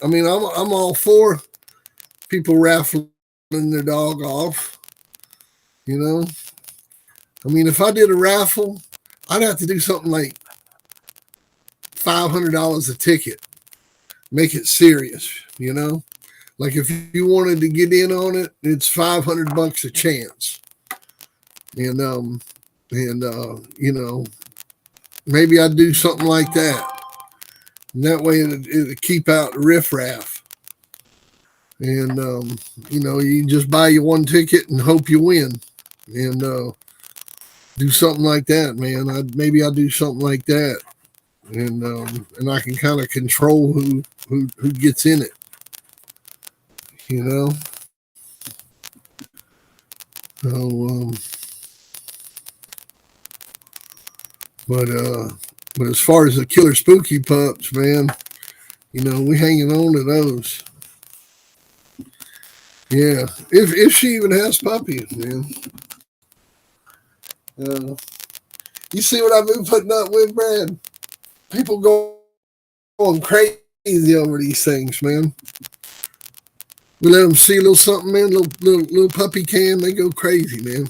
mean, I'm all for people raffling their dog off. I mean, if I did a raffle, I'd have to do something like $500 a ticket. Make it serious, Like if you wanted to get in on it, it's $500 a chance. And maybe I'd do something like that. And that way it'll keep out the riffraff. And, you just buy you one ticket and hope you win. And do something like that, man. Maybe I'll do something like that. And I can kind of control who gets in it. you know. So, but as far as the killer spooky pups, man, you know, we hanging on to those. Yeah, if she even has puppies, man. Uh, you see what I've been putting up with, Brad? People going crazy over these things, man. We let them see a little something, man, little puppy cam, they go crazy, man.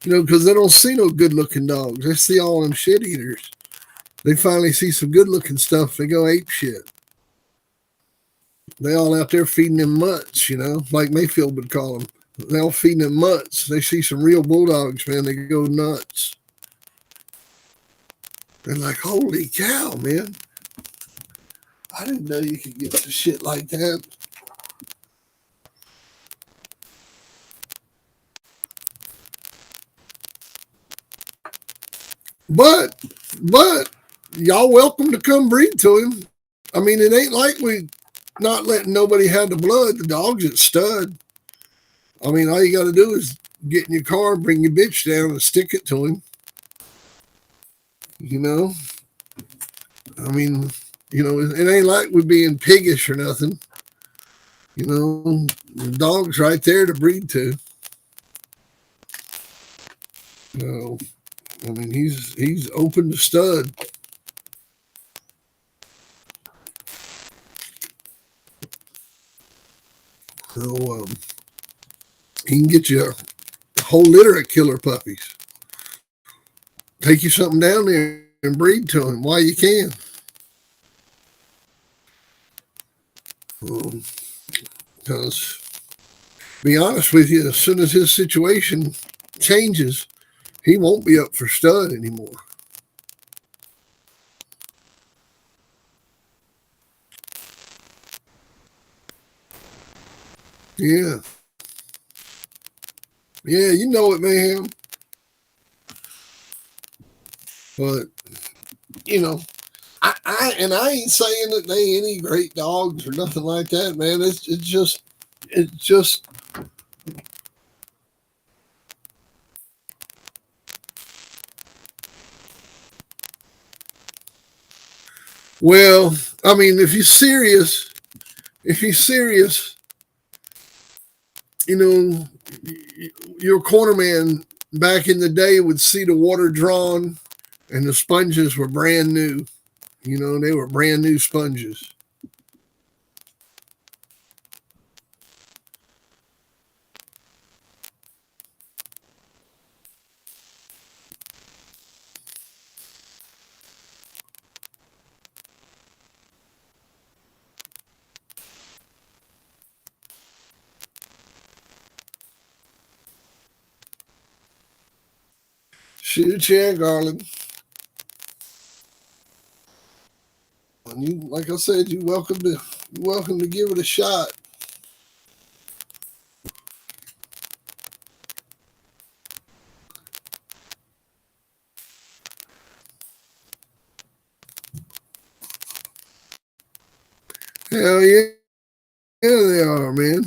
You know, because they don't see no good looking dogs. They see all them shit eaters. They finally see some good looking stuff, they go ape shit. They all out there feeding them mutts, you know, like Mayfield would call them. They all feeding them mutts. They see some real bulldogs, man, they go nuts. They're like, holy cow, man. I didn't know you could get some shit like that. But y'all welcome to come breed to him. I mean, it ain't like we not letting nobody have the blood. The dog's at stud. I mean, all you got to do is get in your car, bring your bitch down, and stick it to him. You know? I mean, you know, it ain't like we're being piggish or nothing. You know, the dog's right there to breed to. So, I mean, he's open to stud. So, he can get you a whole litter of killer puppies. Take you something down there and breed to him while you can. Because, be honest with you, as soon as his situation changes, he won't be up for stud anymore. Yeah. Yeah, you know it, man. But, you know, I ain't saying that they any great dogs or nothing like that, man. It's just well, I mean, if you're serious, you know, your cornerman back in the day would see the water drawn and the sponges were brand new. You know, they were brand new sponges. Shoot, yeah, Garland. And you, like I said, you're welcome to give it a shot. Hell yeah, yeah, they are, man.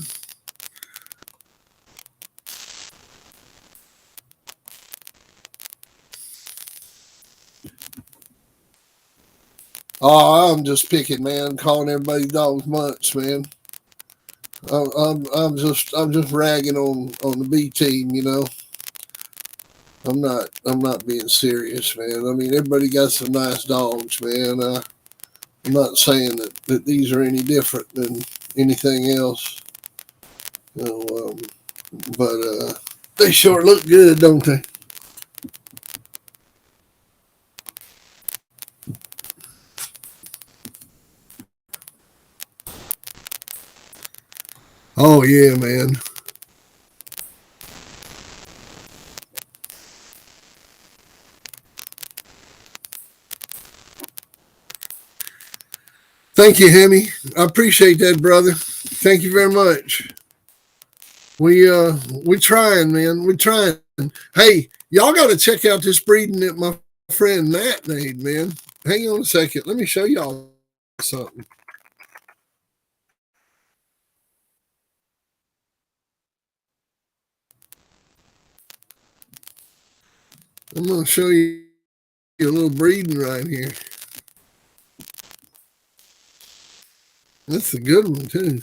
Oh, I'm just picking, man. Calling everybody dogs mutts, man. I'm just ragging on the B team, you know. I'm not being serious, man. I mean, everybody got some nice dogs, man. I'm not saying that these are any different than anything else, you know, but they sure look good, don't they? Oh yeah, man. Thank you, Hemi. I appreciate that, brother. Thank you very much. We trying, man. We trying. Hey, y'all got to check out this breeding that my friend Matt made, man. Hang on a second. Let me show y'all something. I'm going to show you a little breeding right here. That's a good one, too.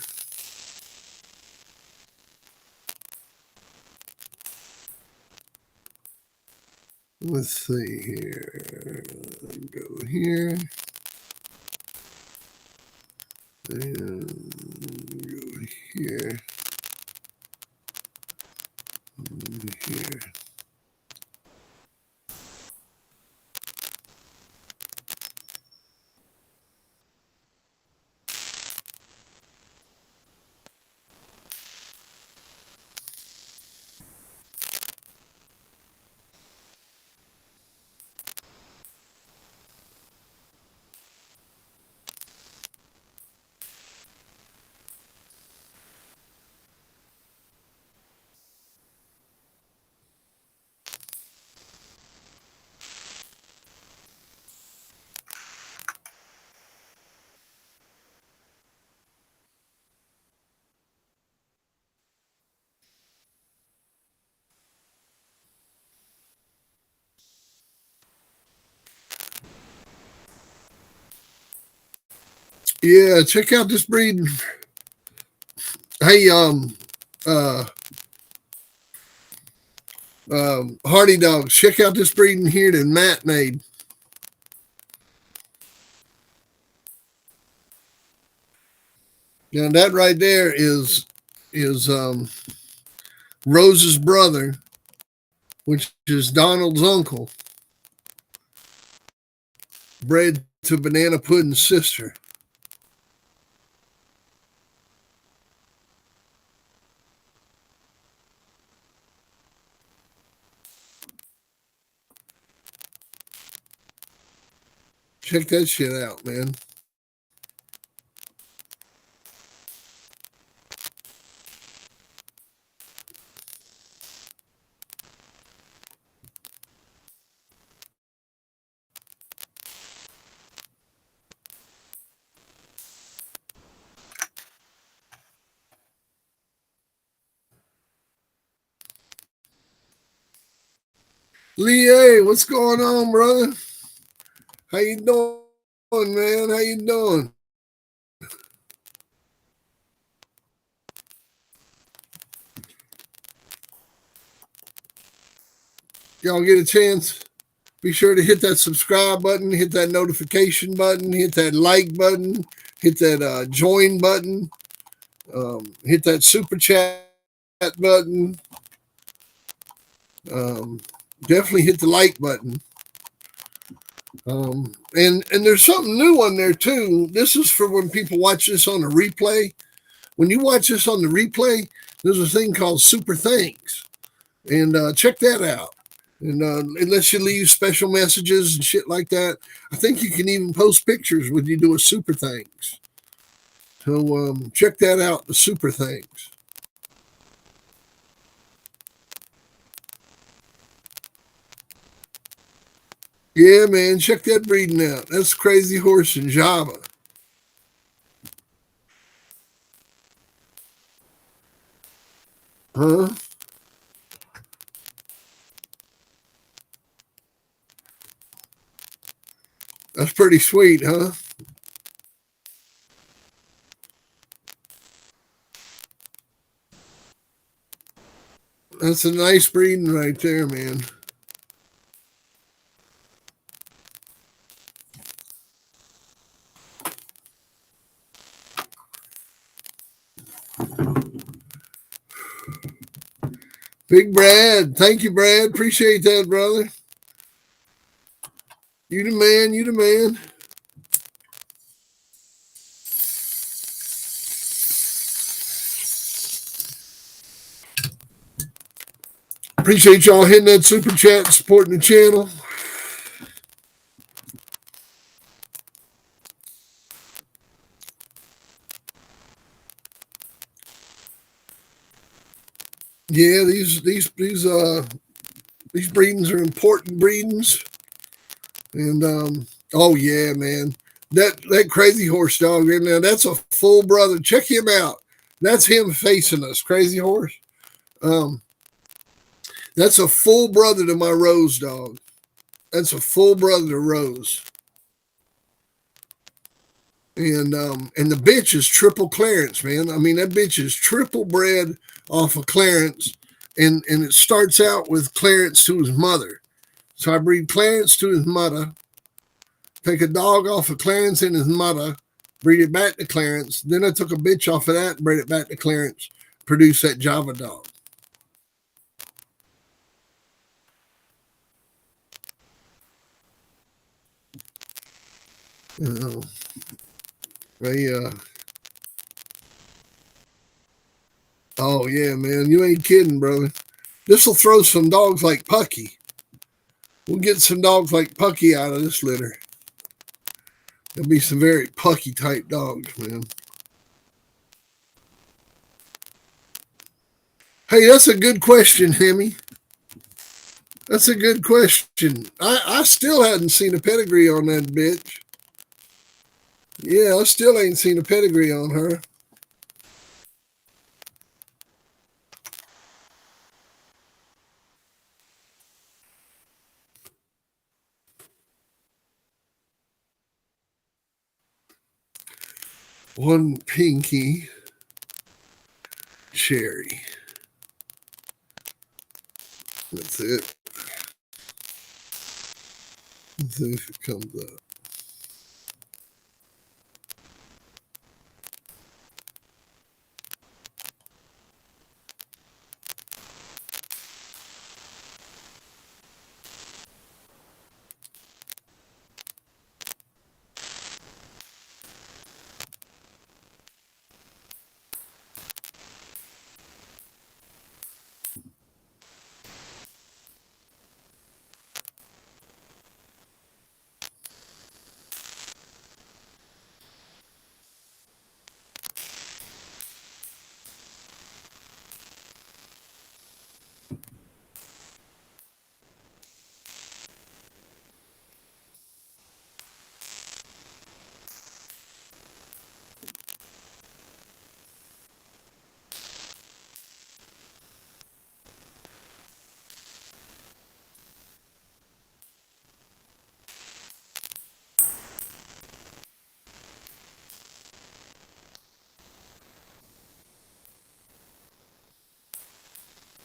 Let's see here. Go here. And go here. And here. Yeah, check out this breed. Hey, Hardy Dogs, check out this breeding here that Matt made. Now that right there is Rose's brother, which is Donald's uncle, bred to Banana Pudding's sister. Check that shit out, man. Lee, what's going on, brother? How you doing, man? How you doing? Y'all get a chance, be sure to hit that subscribe button, hit that notification button, hit that like button, hit that join button, hit that super chat button. Definitely hit the like button. And there's something new on there too. This is for when people watch this on the replay. When you watch this on the replay, there's a thing called Super Thanks, and check that out. And it lets you leave special messages and shit like that. I think you can even post pictures when you do a Super Thanks. So check that out, the Super Thanks. Yeah, man, check that breeding out. That's Crazy Horse in Java. Huh? That's pretty sweet, huh? That's a nice breeding right there, man. Big Brad. Thank you, Brad. Appreciate that, brother. You the man. You the man. Appreciate y'all hitting that super chat and supporting the channel. Yeah, these breedings are important breedings. And oh yeah, man. That Crazy Horse dog in there, that's a full brother. Check him out. That's him facing us, Crazy Horse. That's a full brother to my Rose dog. That's a full brother to Rose. And the bitch is triple Clarence, man. I mean, that bitch is triple bred off of Clarence, and it starts out with Clarence to his mother. So I breed Clarence to his mother, take a dog off of Clarence and his mother, breed it back to Clarence. Then I took a bitch off of that and bred it back to Clarence, produce that Java dog. They oh yeah, man, you ain't kidding, brother. This will throw some dogs like Pucky. We'll get some dogs like Pucky out of this litter. There'll be some very Pucky type dogs, man. Hey, that's a good question, Hemi. That's a good question. I still hadn't seen a pedigree on that bitch. Yeah, I still ain't seen a pedigree on her. One pinky cherry. That's it. Let's see if it comes up.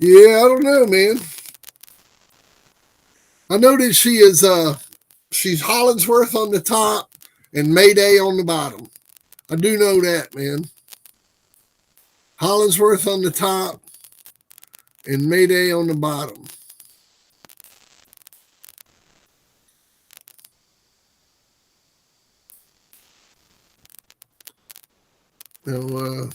Yeah, I don't know, man. I know that she's Hollingsworth on the top and Mayday on the bottom. I do know that, man. Hollingsworth on the top and Mayday on the bottom. Now,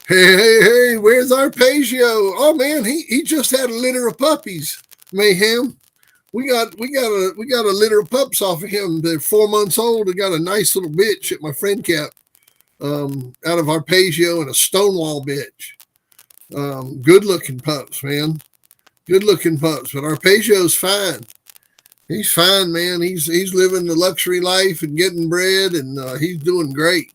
hey, where's Arpeggio? Oh man, he just had a litter of puppies. Mayhem. We got a litter of pups off of him. They're 4 months old. I got a nice little bitch at my friend kept out of Arpeggio and a Stonewall bitch. Good looking pups, man. Good looking pups. But Arpeggio's fine. He's fine, man. He's living the luxury life and getting bred, and he's doing great.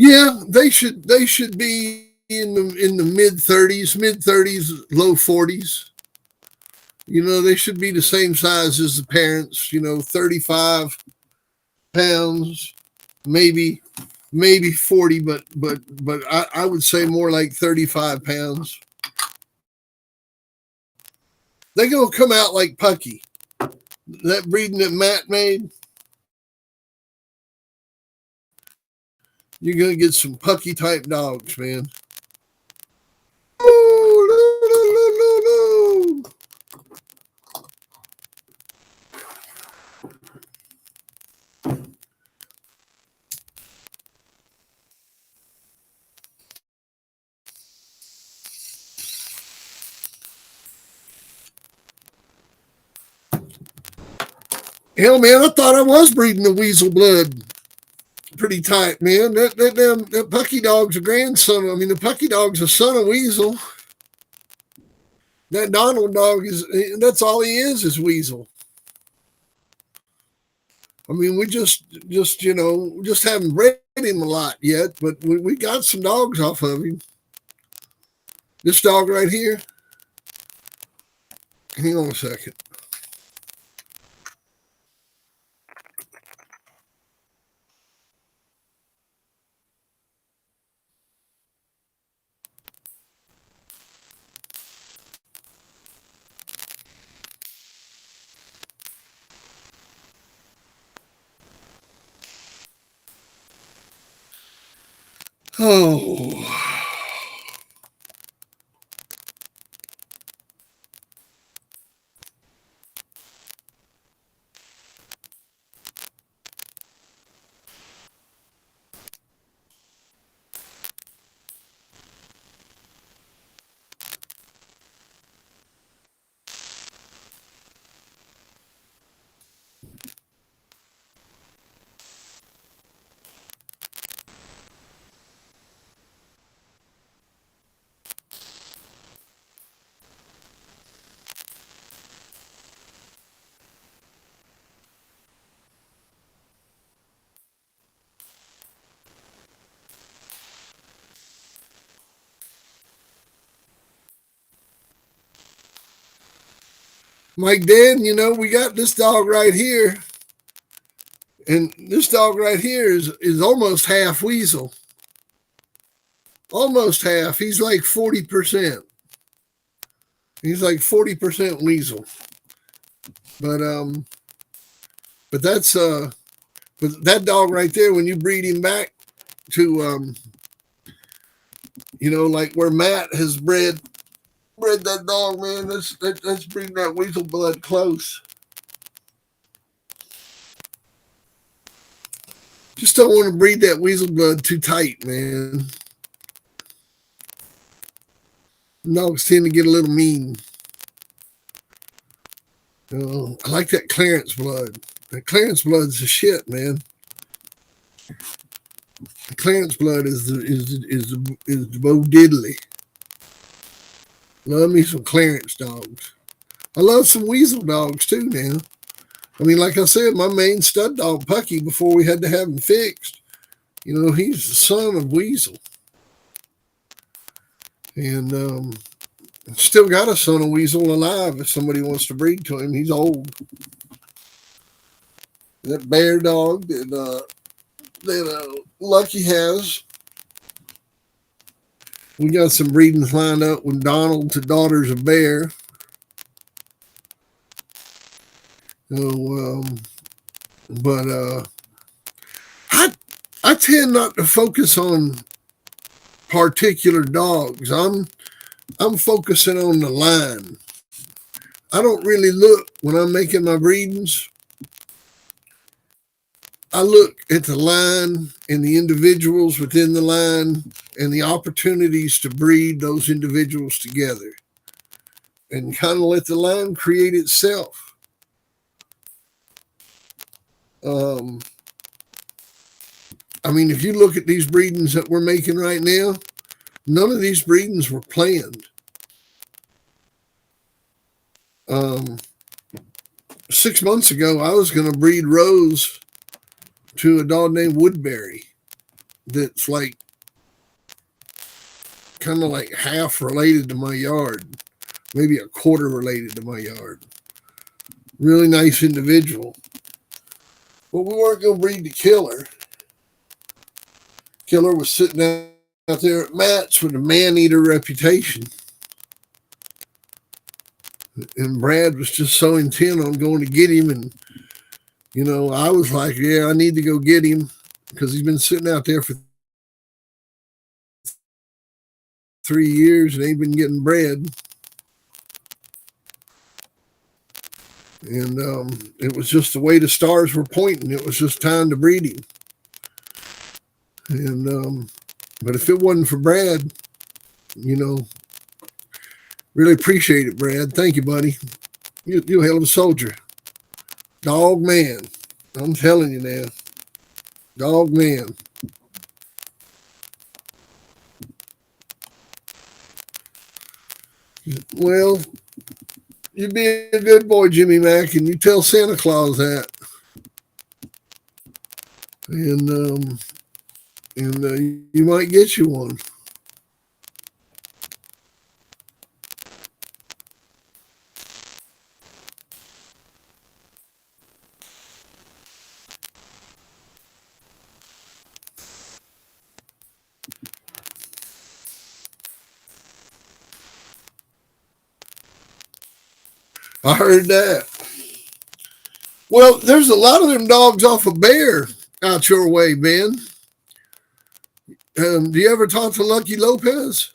Yeah, they should be in the mid 30s, low 40s. You know, they should be the same size as the parents. 35 pounds, maybe 40, but I would say more like 35 pounds. They're gonna come out like Pucky. That breeding that Matt made. You're gonna get some Pucky type dogs, man. Oh, no. Hell, man, I thought I was breeding the weasel blood pretty tight, man. That Pucky dog's a grandson. I mean, the Pucky dog's a son of Weasel. That Donald dog that's all he is Weasel. I mean, we just haven't bred him a lot yet, but we got some dogs off of him. This dog right here. Hang on a second. Oh. Mike Dan, we got this dog right here. And this dog right here is almost half Weasel. Almost half. He's like 40%. He's like 40% Weasel. But that's but that dog right there, when you breed him back to like where Matt has bred that dog, man, that's breeding that Weasel blood close. Just don't want to breed that Weasel blood too tight, man. Dogs tend to get a little mean. I like that Clarence blood. That Clarence blood's the shit, man. The Clarence blood is the Bo Diddley. Love me some Clarence dogs. I love some Weasel dogs too now. I mean, like I said, my main stud dog, Pucky, before we had to have him fixed, he's the son of Weasel. And still got a son of Weasel alive if somebody wants to breed to him. He's old. That bear dog that Lucky has. We got some breedings lined up with Donald to Daughters of Bear. But I tend not to focus on particular dogs. I'm focusing on the line. I don't really look when I'm making my breedings. I look at the line and the individuals within the line and the opportunities to breed those individuals together and kind of let the line create itself. I mean, if you look at these breedings that we're making right now, none of these breedings were planned. 6 months ago, I was going to breed Rose to a dog named Woodbury that's like kind of like half related to my yard, maybe a quarter related to my yard. Really nice individual. But we weren't going to breed the Killer. Killer was sitting out there at Matt's with a man-eater reputation. And Brad was just so intent on going to get him. And, I was like, yeah, I need to go get him because he's been sitting out there for 3 years and ain't been getting bred. And it was just the way the stars were pointing. It was just time to breed him. And but if it wasn't for Brad, really appreciate it, Brad. Thank you, buddy. You're a hell of a soldier. Dog man. I'm telling you now. Dog man. Well, you be a good boy, Jimmy Mack, and you tell Santa Claus that. And you might get you one. I heard that. Well, there's a lot of them dogs off a bear out your way, Ben. Do you ever talk to Lucky Lopez?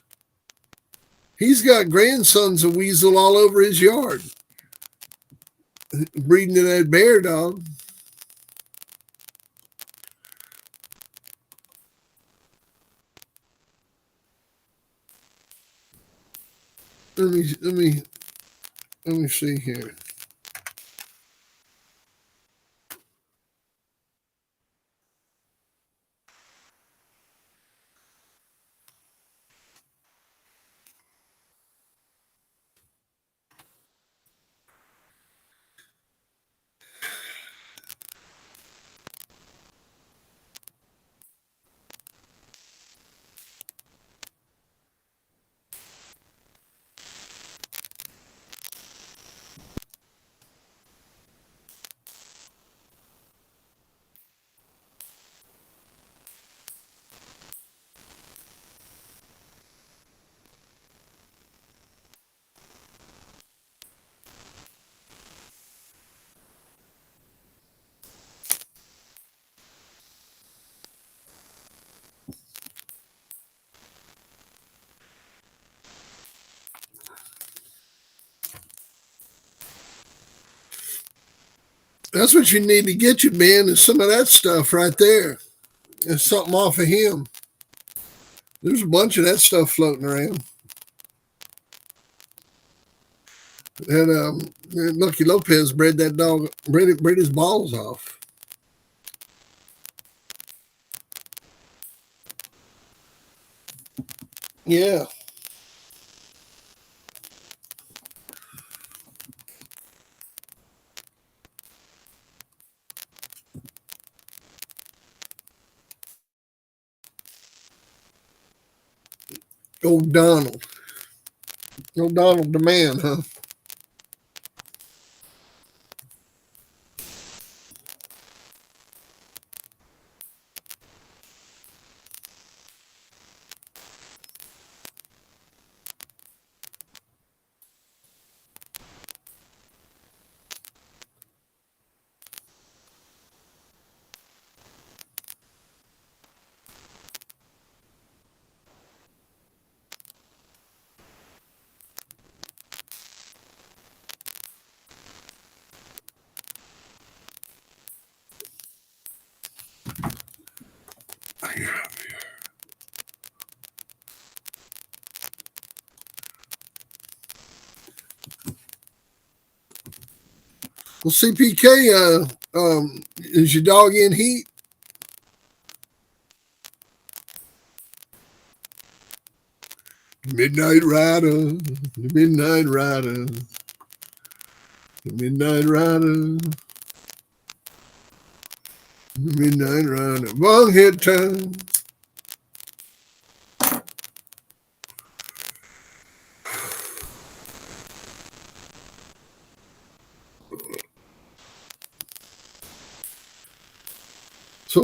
He's got grandsons of weasel all over his yard, breeding in that bear dog. Let me see here. That's what you need to get you, Ben, is some of that stuff right there. It's something off of him. There's a bunch of that stuff floating around. And Lucky Lopez bred that dog, bred his balls off. Yeah. Old Donald. Old Donald the man, huh? Well, CPK, is your dog in heat? Midnight Rider, the Midnight Rider, the Midnight Rider, the Midnight Rider. Long hit time. So,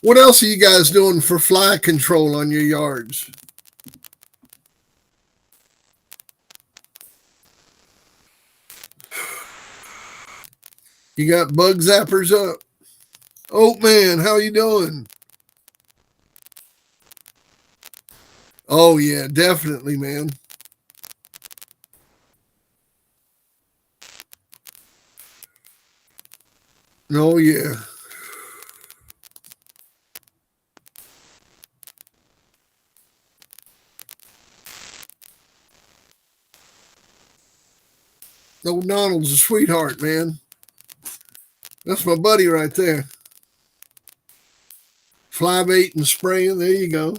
what else are you guys doing for fly control on your yards? You got bug zappers up? Oat man, how you doing? Oh yeah, definitely, man. Oh yeah. Old Donald's a sweetheart, man. That's my buddy right there. Fly bait and spraying. There you go.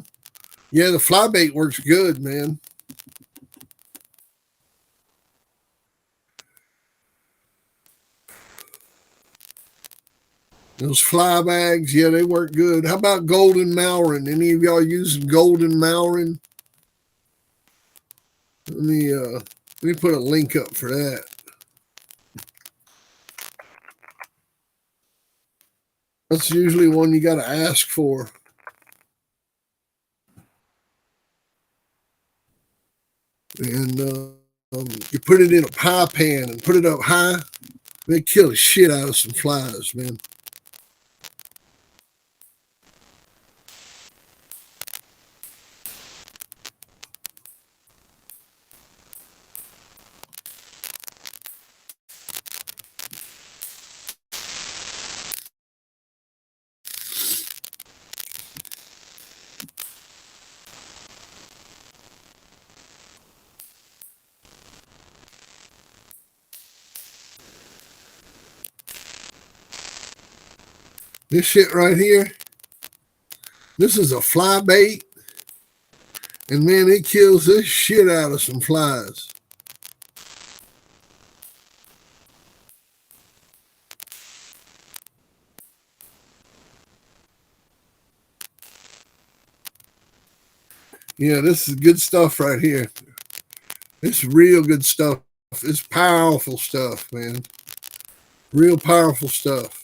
Yeah, the fly bait works good, man. Those fly bags, yeah, they work good. How about golden maurin? Any of y'all using golden maurin? Let me put a link up for that. That's usually one you got to ask for. And you put it in a pie pan and put it up high. They kill the shit out of some flies, man. This shit right here, this is a fly bait. And man, it kills this shit out of some flies. Yeah, this is good stuff right here. It's real good stuff. It's powerful stuff, man. Real powerful stuff.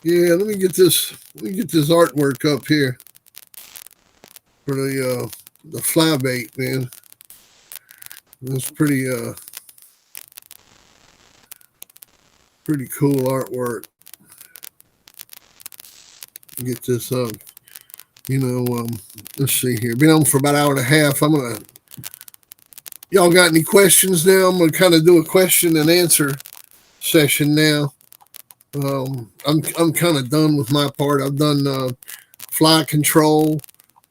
Yeah, let me get this artwork up here for the fly bait, man. That's pretty cool artwork. Get this up. Let's see here. Been on for about an hour and a half. Y'all got any questions now? I'm gonna kind of do a question and answer session now. I'm kind of done with my part. I've done fly control,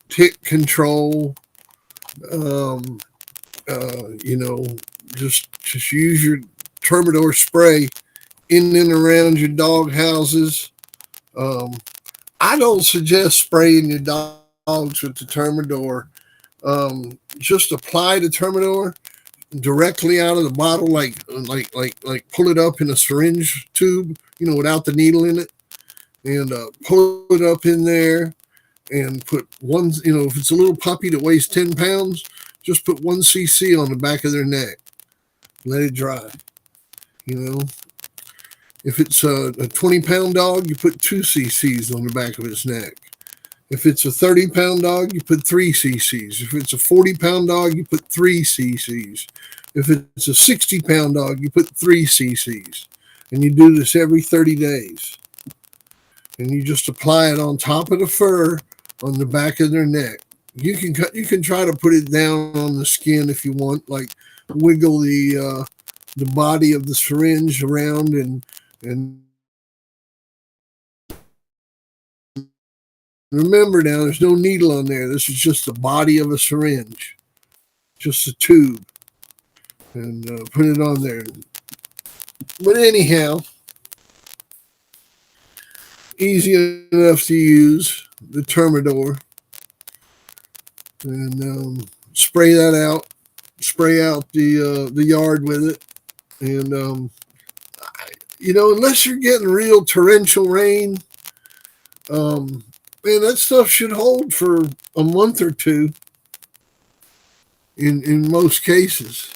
tick control. Just use your Termidor spray in and around your dog houses. I don't suggest spraying your dogs with the Termidor. Just apply the Termidor directly out of the bottle, like pull it up in a syringe tube, without the needle in it, and pull it up in there and put one, if it's a little puppy that weighs 10 pounds, just put 1 cc on the back of their neck. Let it dry. If it's a 20-pound dog, you put 2 cc's on the back of its neck. If it's a 30-pound dog, you put 3 cc's. If it's a 40-pound dog, you put 3 cc's. If it's a 60-pound dog, you put 3 cc's. And you do this every 30 days. And you just apply it on top of the fur on the back of their neck. You can try to put it down on the skin if you want, like wiggle the body of the syringe around and remember now, there's no needle on there. This is just the body of a syringe, just a tube, and put it on there. But anyhow, easy enough to use, the Termidor, and spray that out. Spray out the yard with it, and unless you're getting real torrential rain, man, that stuff should hold for a month or two in most cases.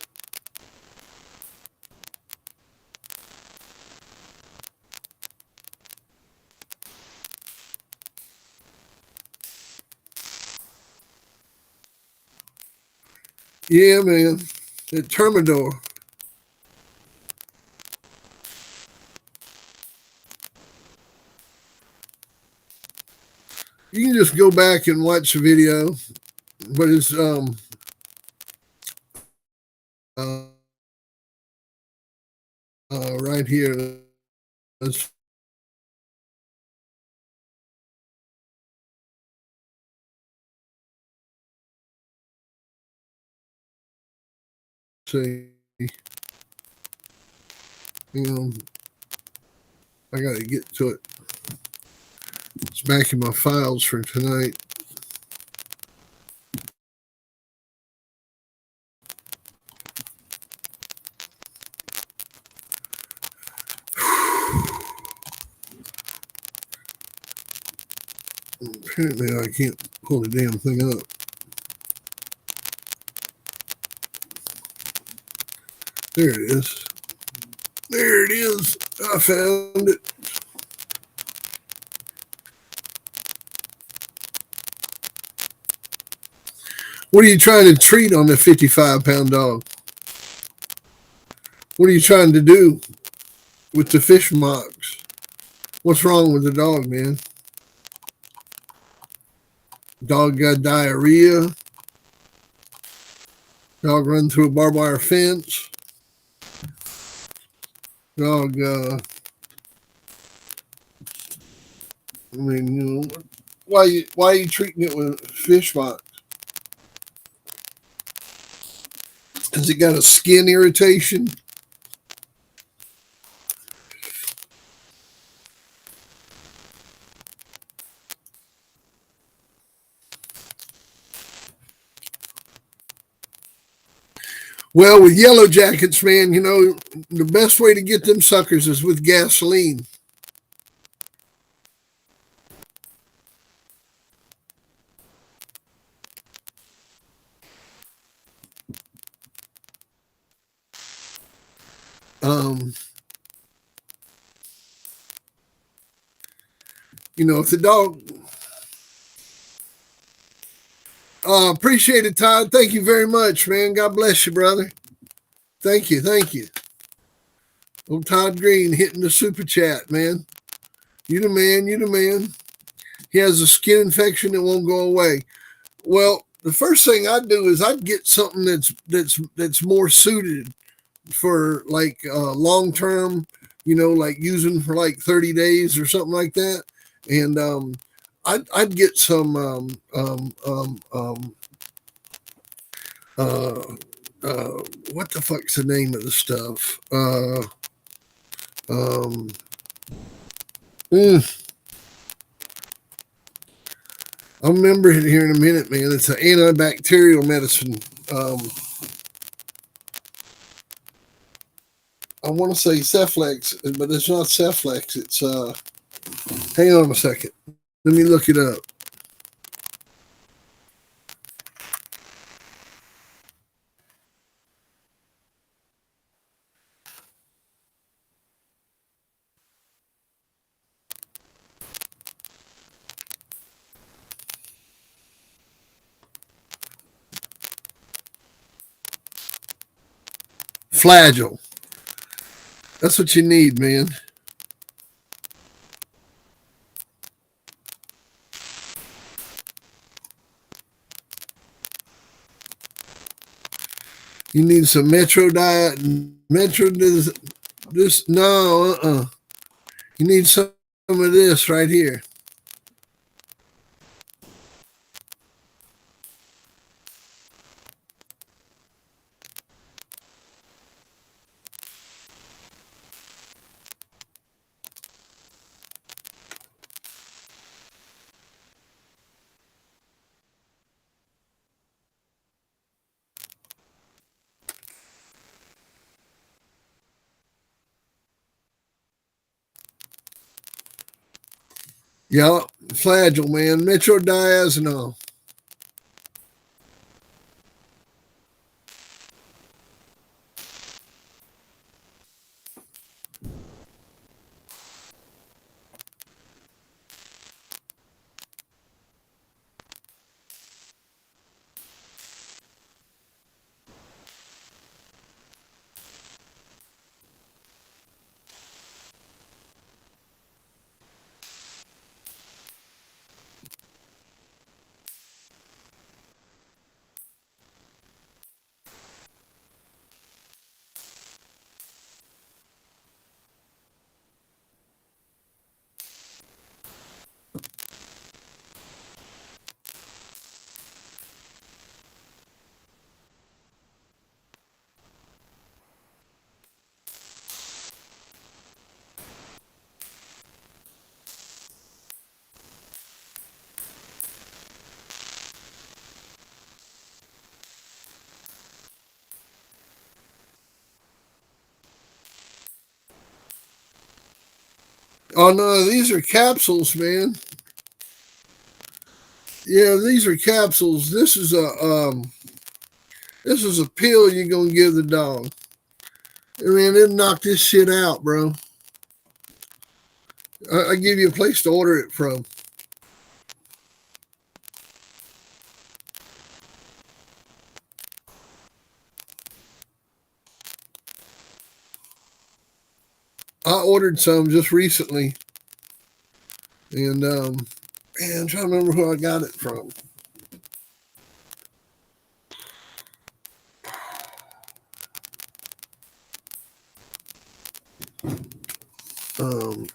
Yeah, man. At Termidor. You can just go back and watch the video, but it's uh, right here. Let's see. I got to get to it. It's back in my files for tonight. Apparently, I can't pull the damn thing up. There it is. There it is. I found it. What are you trying to treat on the 55-pound dog? What are you trying to do with the fish mocks? What's wrong with the dog, man? Dog got diarrhea. Dog run through a barbed wire fence. Dog, I mean, why are you treating it with fish mocks? Has it got a skin irritation? Well, with yellow jackets, man, the best way to get them suckers is with gasoline. If the dog, appreciate it, Todd. Thank you very much, man. God bless you, brother. Thank you. Old Todd Green hitting the super chat, man. You the man. He has a skin infection that won't go away. Well, the first thing I'd do is I'd get something that's more suited for like long term, like using for like 30 days or something like that. And I'd get some what the fuck's the name of the stuff? I'll remember it here in a minute, man. It's an antibacterial medicine. I want to say Ceflex, but it's not Ceflex. It's hang on a second. Let me look it up. Flagyl. That's what you need, man. You need some Metro diet. Metro this no. You need some of this right here. Yeah, Flagyl, man. Metronidazole. Oh no, these are capsules, man. Yeah, these are capsules. This is a pill you're gonna give the dog. Man, it'll knock this shit out, bro. I give you a place to order it from. I ordered some just recently, and man, I'm trying to remember who I got it from.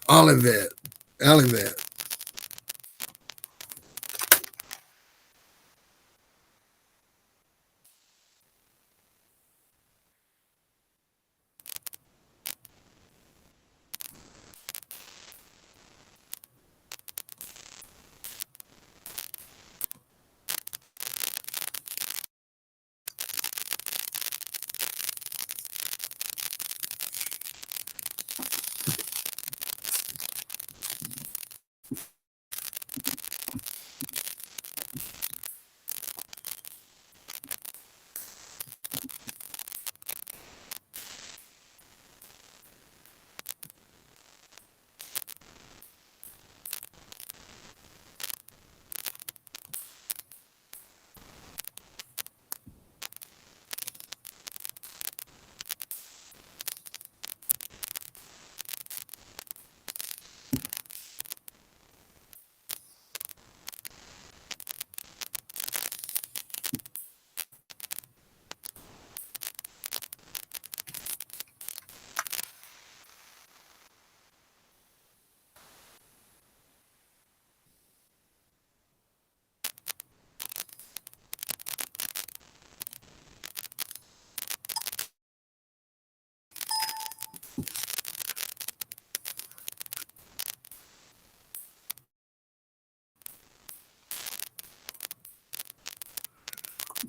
Olivet.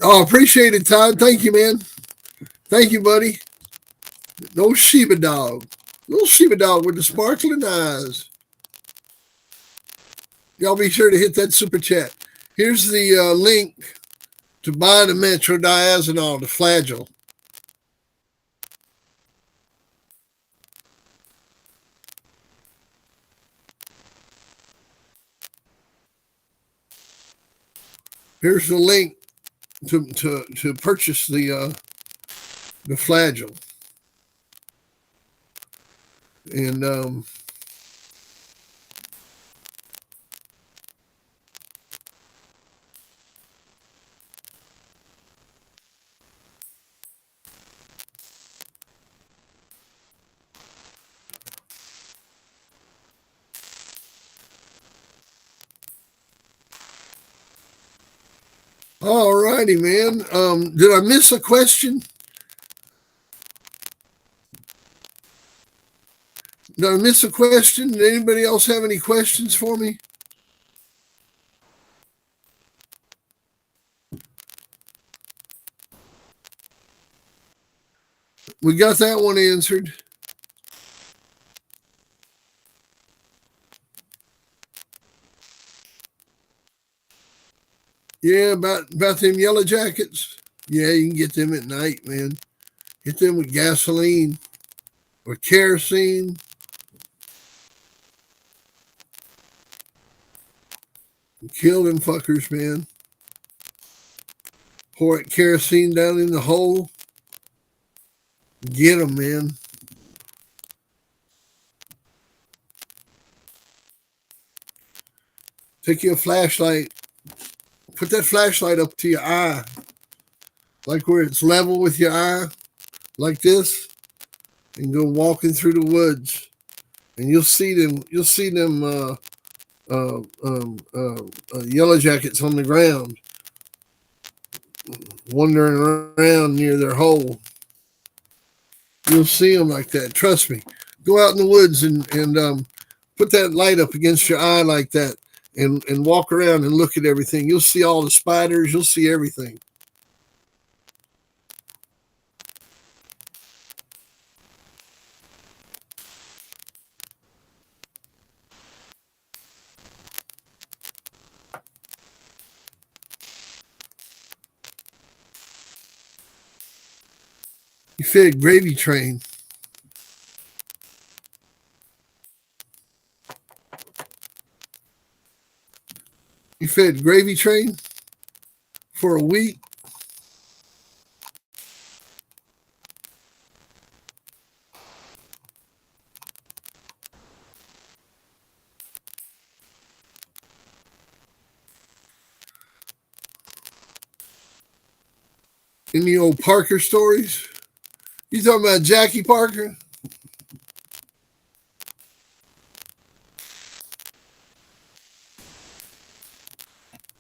Oh, appreciate it, Todd. Thank you, man. Thank you, buddy. No Sheba dog. Little Sheba dog with the sparkling eyes. Y'all be sure to hit that super chat. Here's the link to buy the metrodiazonol, the Flagyl. Here's the link to purchase the Flagyl. And all righty, man. Did I miss a question? Did I miss a question? Did anybody else have any questions for me? We got that one answered. Yeah, about them yellow jackets. Yeah, you can get them at night, man. Get them with gasoline or kerosene. Kill them fuckers, man. Pour that kerosene down in the hole. Get them, man. Take your flashlight. Put that flashlight up to your eye. Like where it's level with your eye. Like this. And go walking through the woods. And you'll see them yellow jackets on the ground. Wandering around near their hole. You'll see them like that. Trust me. Go out in the woods and put that light up against your eye like that and walk around and look at everything. You'll see all the spiders. You'll see everything. You fed Gravy Train. You fed Gravy Train for a week. In the old Parker stories. You talking about Jackie Parker?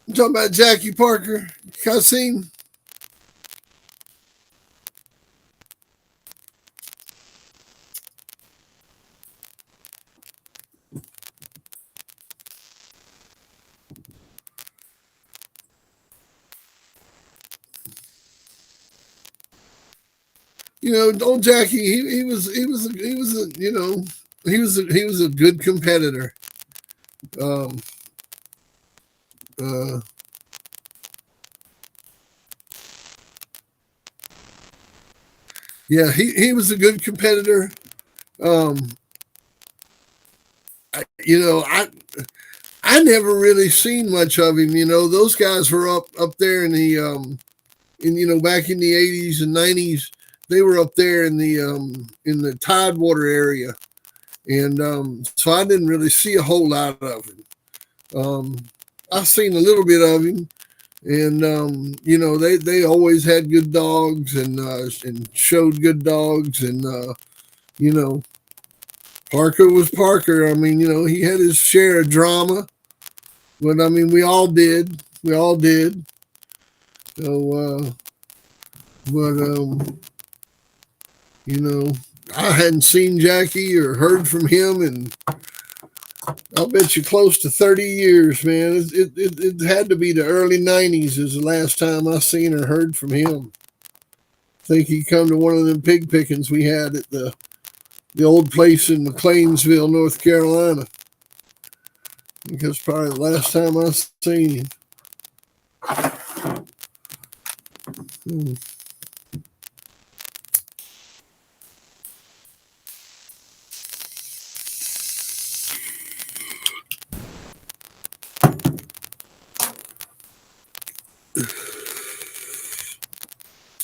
You talking about Jackie Parker? Cussing? You know, old Jackie, he was he was a good competitor. Um, uh, yeah, he was a good competitor. Um, I never really seen much of him. You know, those guys were up there in the back in the 80s and 90s. They were up there in the Tidewater area, and so I didn't really see a whole lot of him. I've seen a little bit of him, and they always had good dogs and showed good dogs, and you know Parker was Parker. I mean, he had his share of drama, but I mean we all did. We all did. So, but I hadn't seen Jackie or heard from him, and I'll bet you close to 30 years, man. It had to be the early 90s is the last time I seen or heard from him. I think he come to one of them pig pickings we had at the old place in McLeansville, North Carolina. I think that's probably the last time I seen him. Hmm.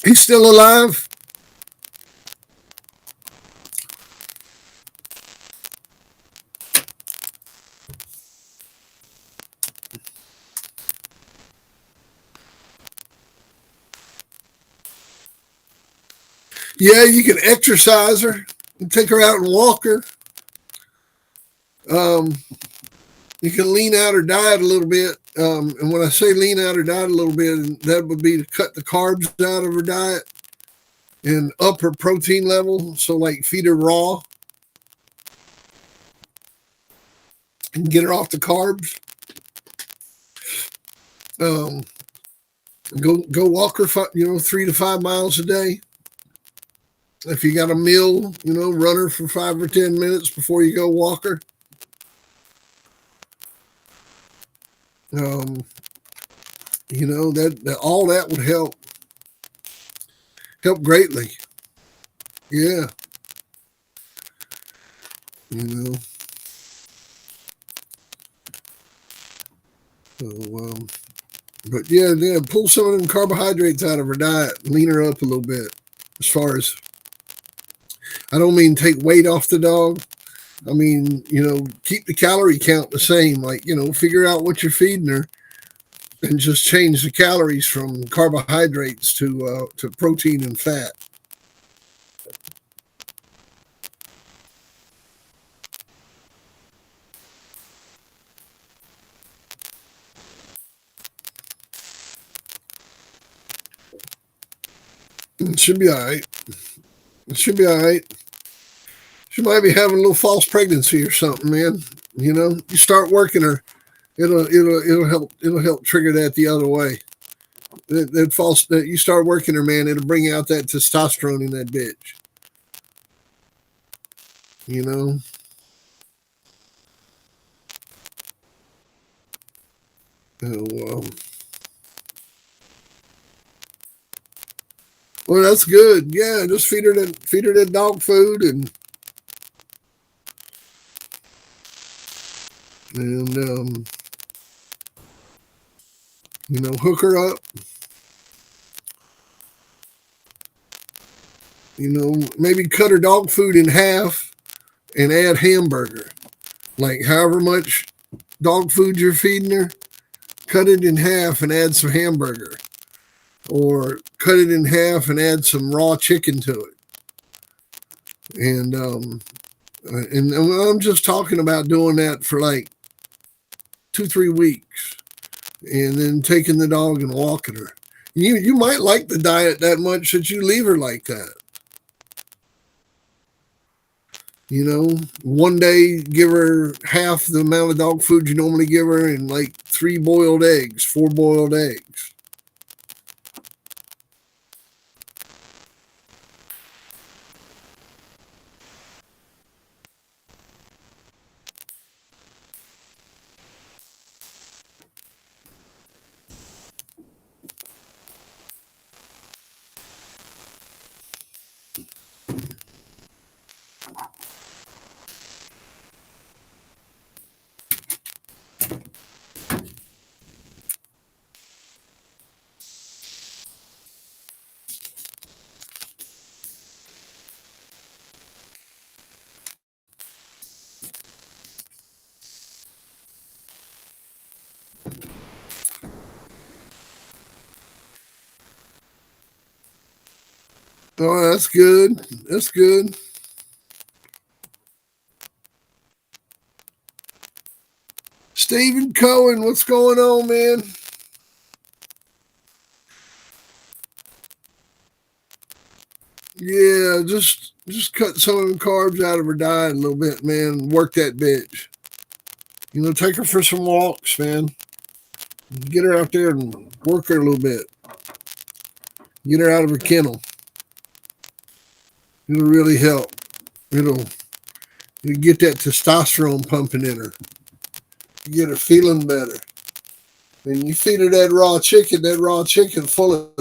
He's still alive? Yeah, you can exercise her and take her out and walk her. Um, you can lean out her diet a little bit. And when I say lean out her diet a little bit, that would be to cut the carbs out of her diet and up her protein level. So, like, feed her raw and get her off the carbs. Um, go walk her, 3 to 5 miles a day. If you got a meal, run her for 5 or 10 minutes before you go walk her. Um, that all that would help greatly. Yeah, you know. So, but yeah, pull some of them carbohydrates out of her diet, lean her up a little bit. As far as, I don't mean take weight off the dog. I mean, keep the calorie count the same. Like, figure out what you're feeding her and just change the calories from carbohydrates to protein and fat. It should be all right. It should be all right. She might be having a little false pregnancy or something, man. You start working her, it'll help trigger that the other way. That you start working her, man, it'll bring out that testosterone in that bitch. You know. So, Well, that's good. Yeah, just feed her that dog food and hook her up. Maybe cut her dog food in half and add hamburger. Like however much dog food you're feeding her, cut it in half and add some hamburger. Or cut it in half and add some raw chicken to it. And I'm just talking about doing that for like 2-3 weeks, and then taking the dog and walking her. You might like the diet that much that you leave her like that. One day give her half the amount of dog food you normally give her, and like 4 boiled eggs. Oh, that's good. That's good. Stephen Cohen, what's going on, man? Yeah, just cut some of the carbs out of her diet a little bit, man. Work that bitch. Take her for some walks, man. Get her out there and work her a little bit. Get her out of her kennel. It'll really help. It'll get that testosterone pumping in her. Get her feeling better. And you feed her that raw chicken full of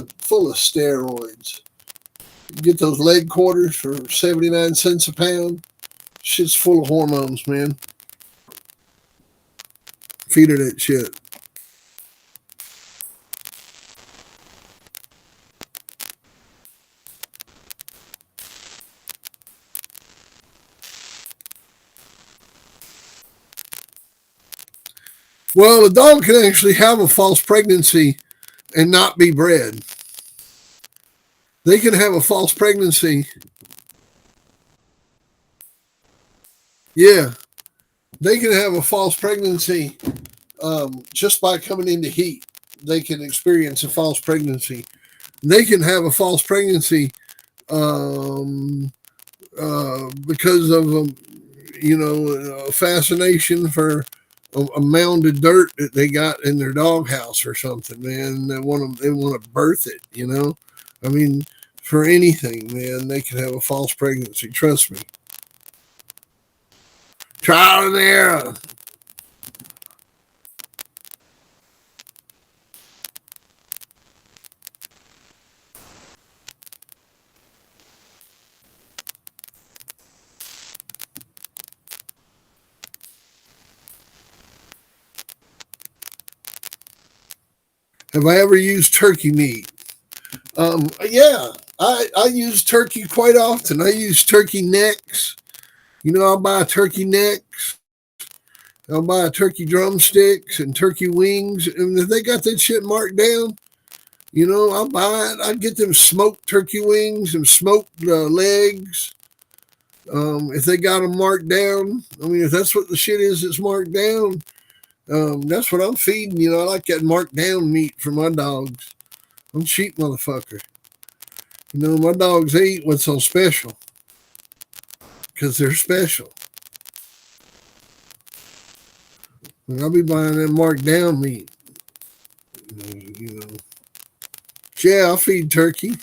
steroids. You get those leg quarters for 79 cents a pound. Shit's full of hormones, man. Feed her that shit. Well, a dog can actually have a false pregnancy and not be bred. They can have a false pregnancy. Yeah, they can have a false pregnancy just by coming into heat. They can experience a false pregnancy. They can have a false pregnancy because of a fascination for a mound of dirt that they got in their doghouse or something, man. They want to birth it, I mean, for anything, man, they can have a false pregnancy. Trust me. Trial and error. Have I ever used turkey meat? Yeah, I use turkey quite often. I use turkey necks. I'll buy turkey necks. I'll buy turkey drumsticks and turkey wings. And if they got that shit marked down, I'll buy it. I'd get them smoked turkey wings and smoked legs. If they got them marked down, I mean, if that's what the shit is that's marked down, that's what I'm feeding. I like that marked down meat for my dogs. I'm cheap motherfucker. My dogs, they eat what's on special because they're special. And I'll be buying that marked down meat. Yeah, I'll feed turkey.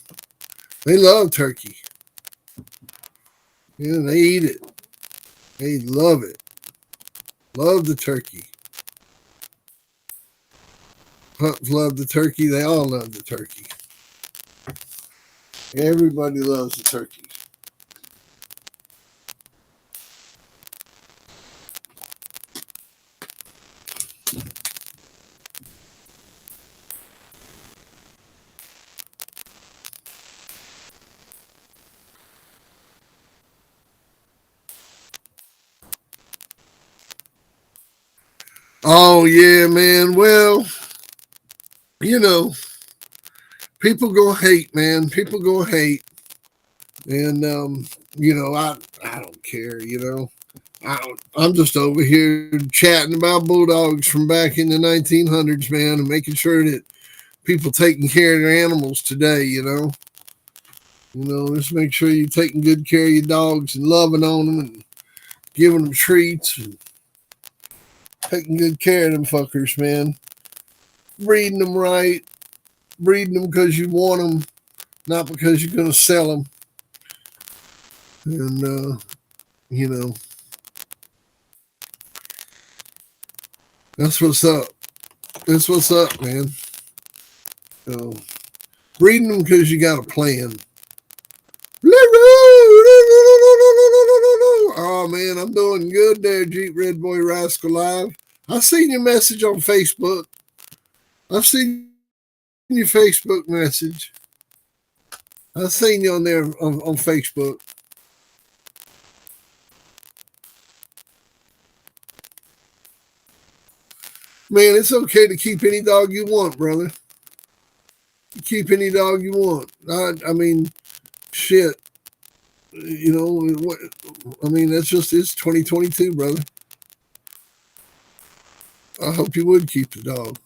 They love turkey. They eat it. They love it. Love the turkey. Pups love the turkey. They all love the turkey. Everybody loves the turkeys. Oh yeah, man. Well, you know, people gonna hate, man. People gonna hate, and I don't care. I'm just over here chatting about bulldogs from back in the 1900s, man, and making sure that people taking care of their animals today. Just make sure you're taking good care of your dogs and loving on them and giving them treats and taking good care of them fuckers, man. Breeding them right, breeding them because you want them, not because you're going to sell them. And, that's what's up. That's what's up, man. Breeding them because you got a plan. Oh, man, I'm doing good there, Jeep Red Boy Rascal Live. I seen your message on Facebook. I've seen your Facebook message. I've seen you on there on Facebook. Man, it's okay to keep any dog you want, brother. Keep any dog you want. I mean, shit. That's just, it's 2022, brother. I hope you would keep the dog.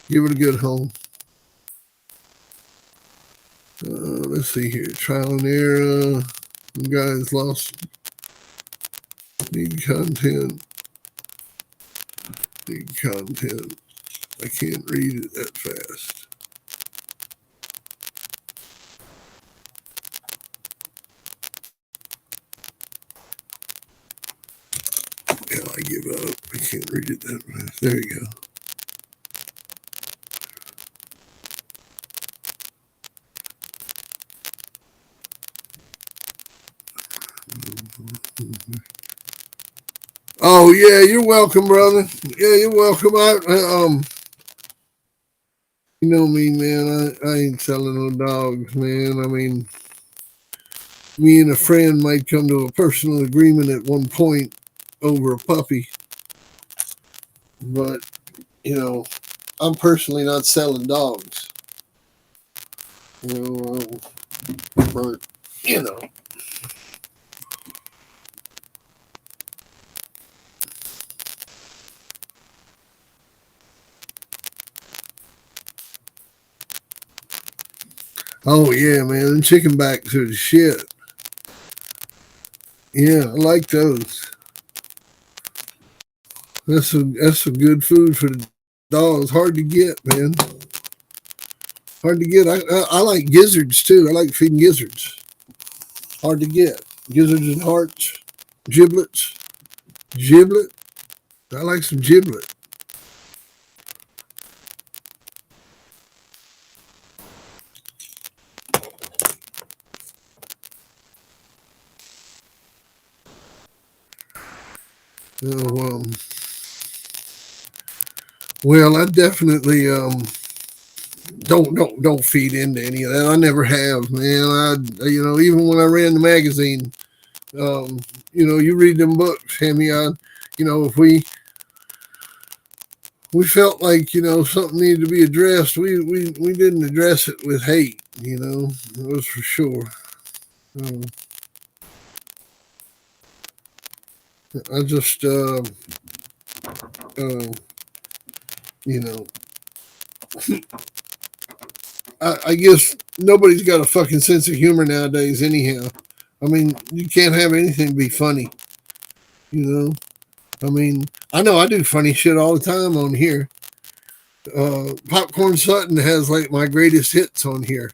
Give it a good home. Let's see here. Trial and error. The guys lost. Need content. Need content. I can't read it that fast. Yeah, I give up. I can't read it that fast. There you go. Oh yeah, you're welcome, brother. Yeah, you're welcome. You know me, man. I ain't selling no dogs, man. I mean, me and a friend might come to a personal agreement at one point over a puppy, but I'm personally not selling dogs. But you know. Oh yeah, man. Them chicken backs are the shit. Yeah, I like those. That's some good food for the dogs. Hard to get, man. Hard to get. I like gizzards too. I like feeding gizzards. Hard to get. Gizzards and hearts, giblets, giblet. I like some giblet. Oh, well, I definitely don't feed into any of that. I never have, man. Even when I ran the magazine, you read them books, Hammy. If we felt like something needed to be addressed, we didn't address it with hate. That was for sure. I just you know I guess nobody's got a fucking sense of humor nowadays anyhow. I mean, you can't have anything be funny. I mean, I know I do funny shit all the time on here. Popcorn Sutton has like my greatest hits on here.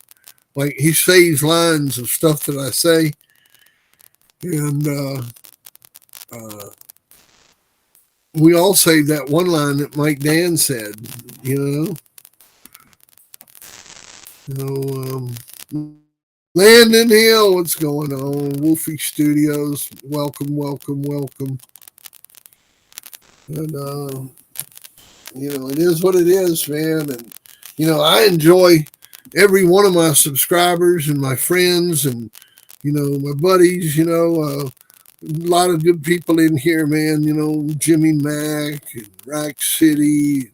Like he saves lines of stuff that I say, and we all saved that one line that Mike Dan said. You know, Landon Hill, what's going on? Wolfie Studios, welcome, welcome, welcome. And it is what it is, man. And I enjoy every one of my subscribers and my friends and my buddies. A lot of good people in here, man. Jimmy Mack and Rack City,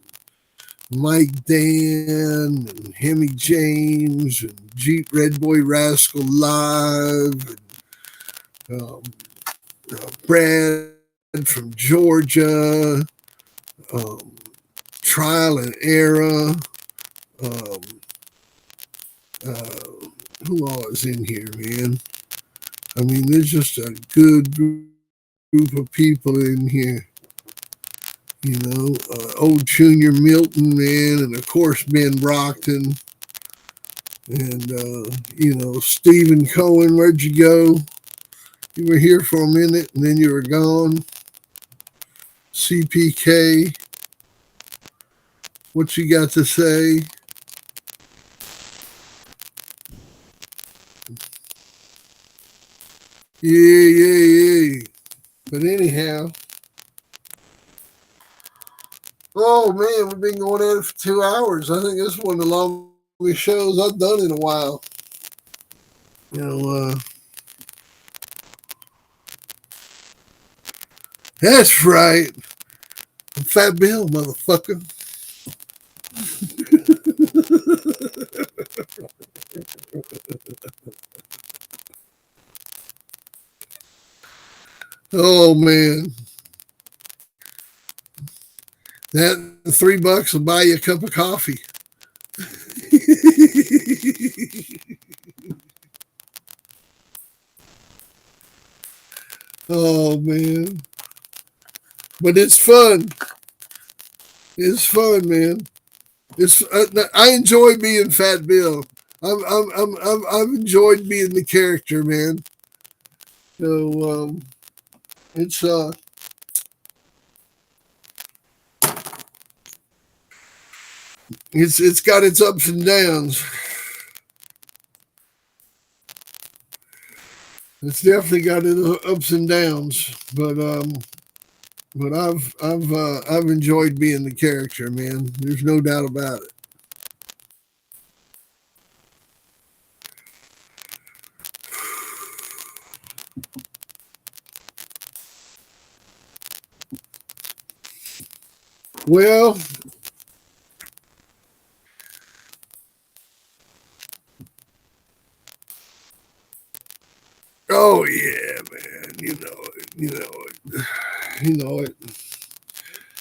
Mike Dan and Hemi James and Jeep Red Boy Rascal Live and Brad from Georgia, Trial and Error. Um, who all is in here, man? I mean, there's just a good group of people in here. Old Junior Milton, man, and of course Ben Brockton, and Stephen Cohen. Where'd you go? You were here for a minute, and then you were gone. CPK, what you got to say? Yeah. But anyhow, oh man, we've been going at it for 2 hours. I think this is one of the longest shows I've done in a while. That's right. Fat Bill, motherfucker. Oh man. That $3 will buy you a cup of coffee. Oh man. But it's fun. It's fun, man. I enjoy being Fat Bill. I've enjoyed being the character, man. So it's got its ups and downs. It's definitely got its ups and downs, but I've enjoyed being the character, man. There's no doubt about it. Well, oh yeah, man. You know it.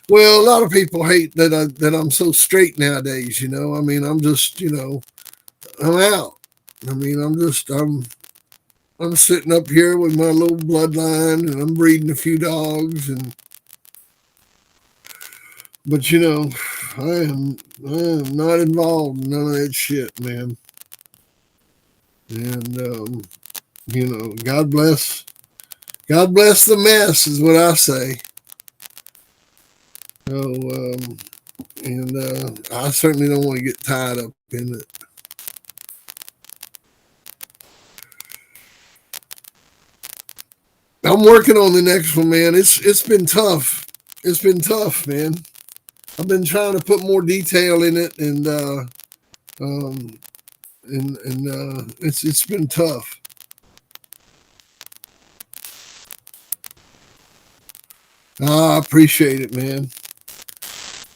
Well, a lot of people hate that I'm so straight nowadays. I mean, I'm just I'm out. I mean, I'm sitting up here with my little bloodline, and I'm breeding a few dogs, but I am not involved in none of that shit, man. And God bless the mess is what I say. So, and I certainly don't want to get tied up in it. I'm working on the next one, man. It's been tough. It's been tough, man. I've been trying to put more detail in it, and it's been tough. I appreciate it, man.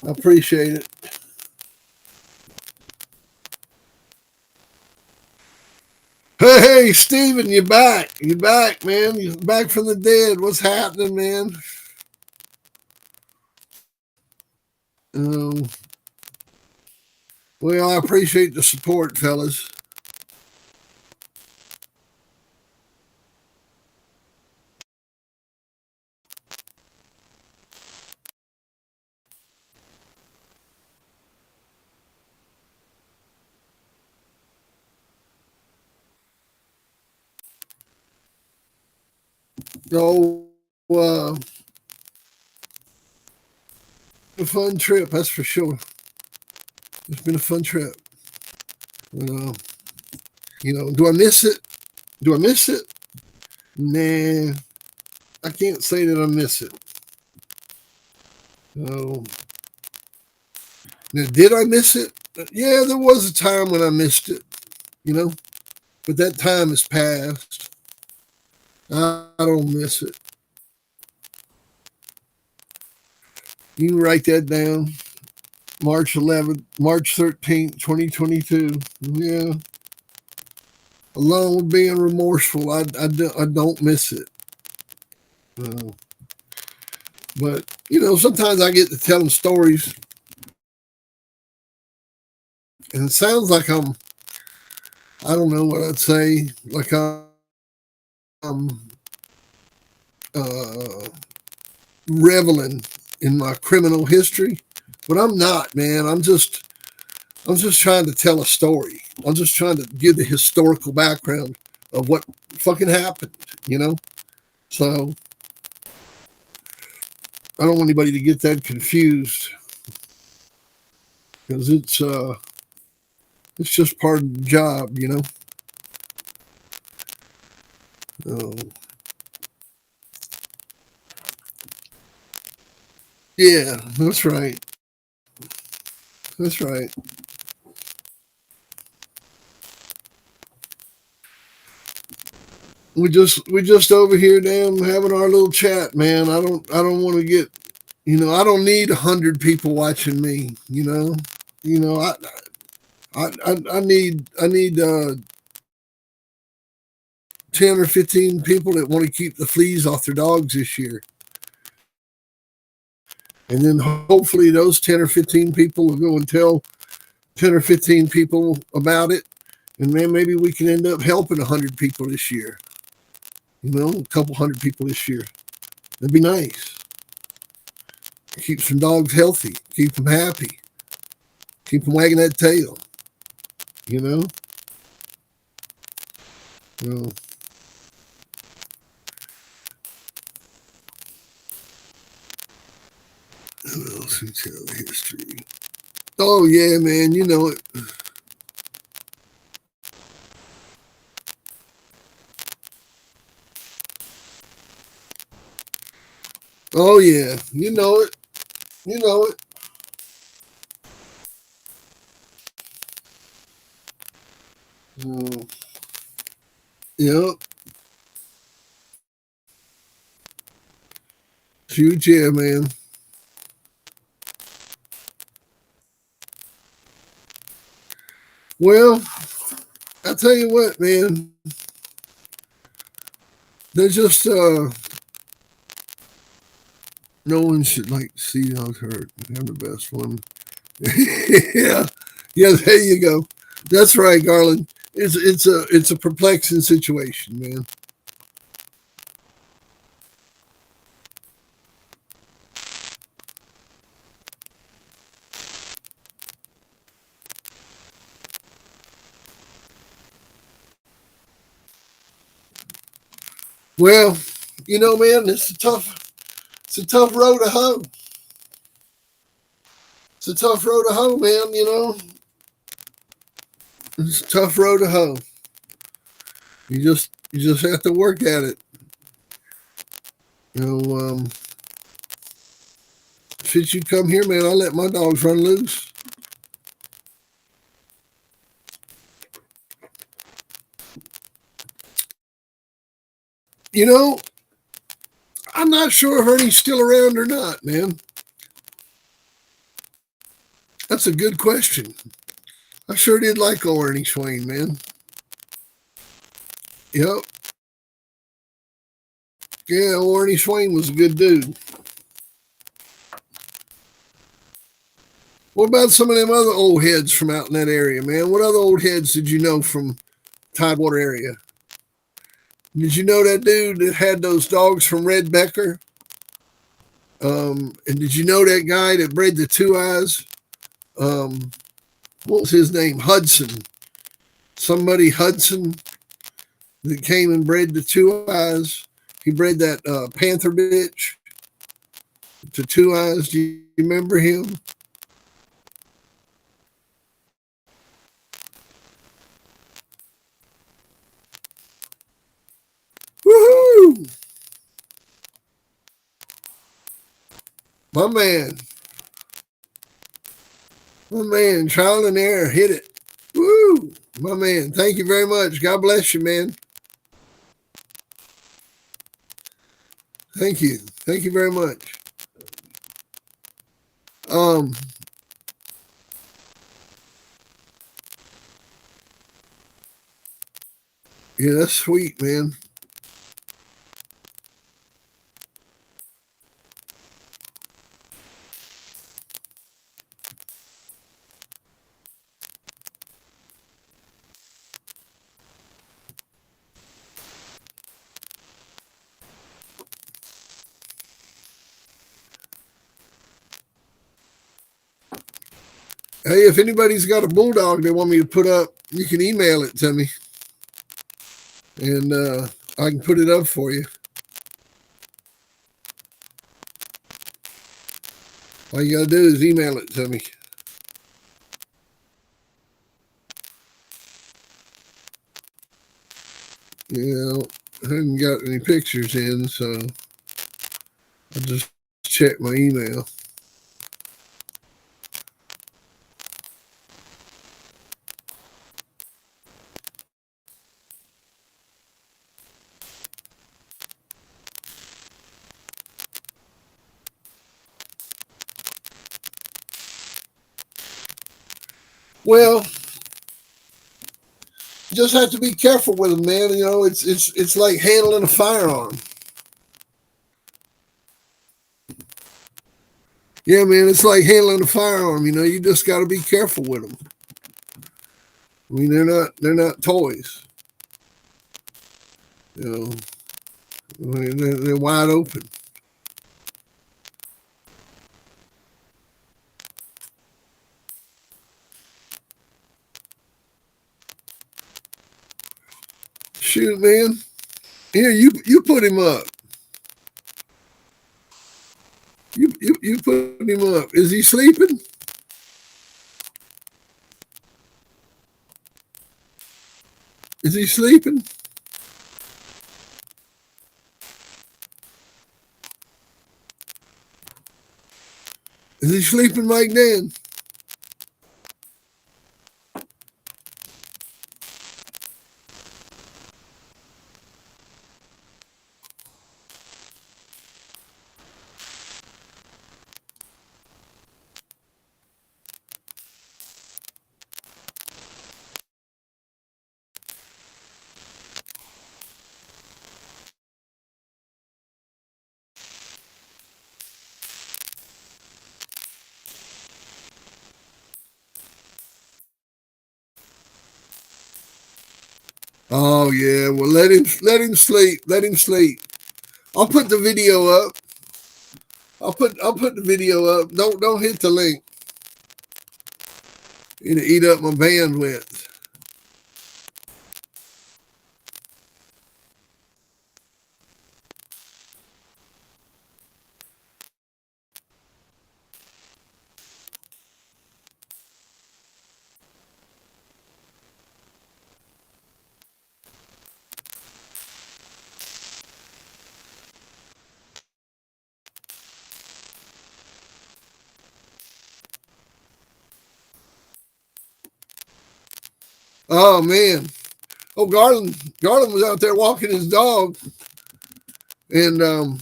I appreciate it. Hey, Steven, you're back. You're back, man. You're back from the dead. What's happening, man? Well, I appreciate the support, fellas. Oh, a fun trip, that's for sure. It's been a fun trip. Do I miss it? Do I miss it? Nah, I can't say that I miss it. Oh, now, did I miss it? Yeah, there was a time when I missed it, but that time has passed. I don't miss it. You can write that down. March 11th, March 13th, 2022. Yeah. Along with being remorseful, I don't miss it. But, sometimes I get to telling stories, and it sounds like I don't know what I'd say, like I'm reveling in my criminal history, but I'm not, man. I'm just trying to tell a story. I'm just trying to give the historical background of what fucking happened, So I don't want anybody to get that confused, because it's just part of the job, Oh, yeah, that's right. That's right. We just over here, damn, having our little chat, man. I don't want to get, I don't need 100 people watching me. I need 10 or 15 people that want to keep the fleas off their dogs this year. And then hopefully those 10 or 15 people will go and tell 10 or 15 people about it. And then maybe we can end up helping 100 people this year. A couple hundred people this year. That'd be nice. Keep some dogs healthy. Keep them happy. Keep them wagging that tail. Well, who else can tell the history? Oh, yeah, man. You know it. Oh, yeah. You know it. You know it. Yeah. Huge, yeah, man. Well, I tell you what, man. They're just no one should like see dogs hurt. They're the best one. Yeah, yeah. There you go. That's right, Garland. It's a perplexing situation, man. Well, man, it's a tough road to hoe. It's a tough road to hoe, man. It's a tough road to hoe. You just have to work at it. Since you come here, man, I let my dogs run loose. You know, I'm not sure if Ernie's still around or not, man. That's a good question. I sure did like old Ernie Swain, man. Yep. Yeah, old Ernie Swain was a good dude. What about some of them other old heads from out in that area, man? What other old heads did you know from Tidewater area? Did you know that dude that had those dogs from Red Becker? And did you know that guy that bred the Two Eyes? What was his name? Hudson. Somebody Hudson that came and bred the Two Eyes. He bred that Panther bitch to Two Eyes. Do you remember him? My man. My man, trial and error, hit it. Woo! My man, thank you very much. God bless you, man. Thank you. Thank you very much. Yeah, that's sweet, man. Hey, if anybody's got a bulldog they want me to put up, you can email it to me, and I can put it up for you. All you gotta do is email it to me. I haven't got any pictures in, so I'll just check my email. Well, you just have to be careful with them, man. It's like handling a firearm. Yeah, man, it's like handling a firearm. You just got to be careful with them. I mean, they're not toys. I mean, they're wide open. Shoot, man. Here, you put him up. You put him up. Is he sleeping? Is he sleeping? Is he sleeping, Mike Dan? Oh yeah. Well, let him sleep. Let him sleep. I'll put the video up. I'll put the video up. Don't hit the link. It'll eat up my bandwidth. Oh man. Oh, Garland was out there walking his dog, and a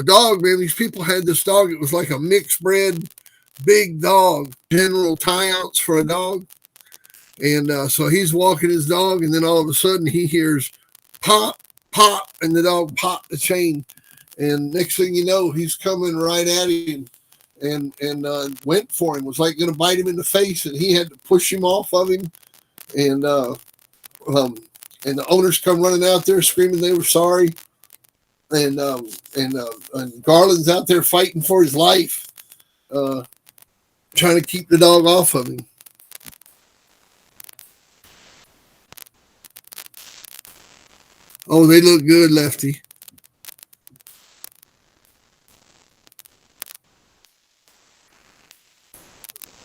dog, man. These people had this dog. It was like a mixed bred big dog, general tie-outs for a dog. And so he's walking his dog, and then all of a sudden he hears pop, pop, and the dog popped the chain. And next thing you know, he's coming right at him, and went for him. Was like going to bite him in the face, and he had to push him off of him. And the owners come running out there screaming they were sorry. And Garland's out there fighting for his life, trying to keep the dog off of him. Oh, they look good, Lefty.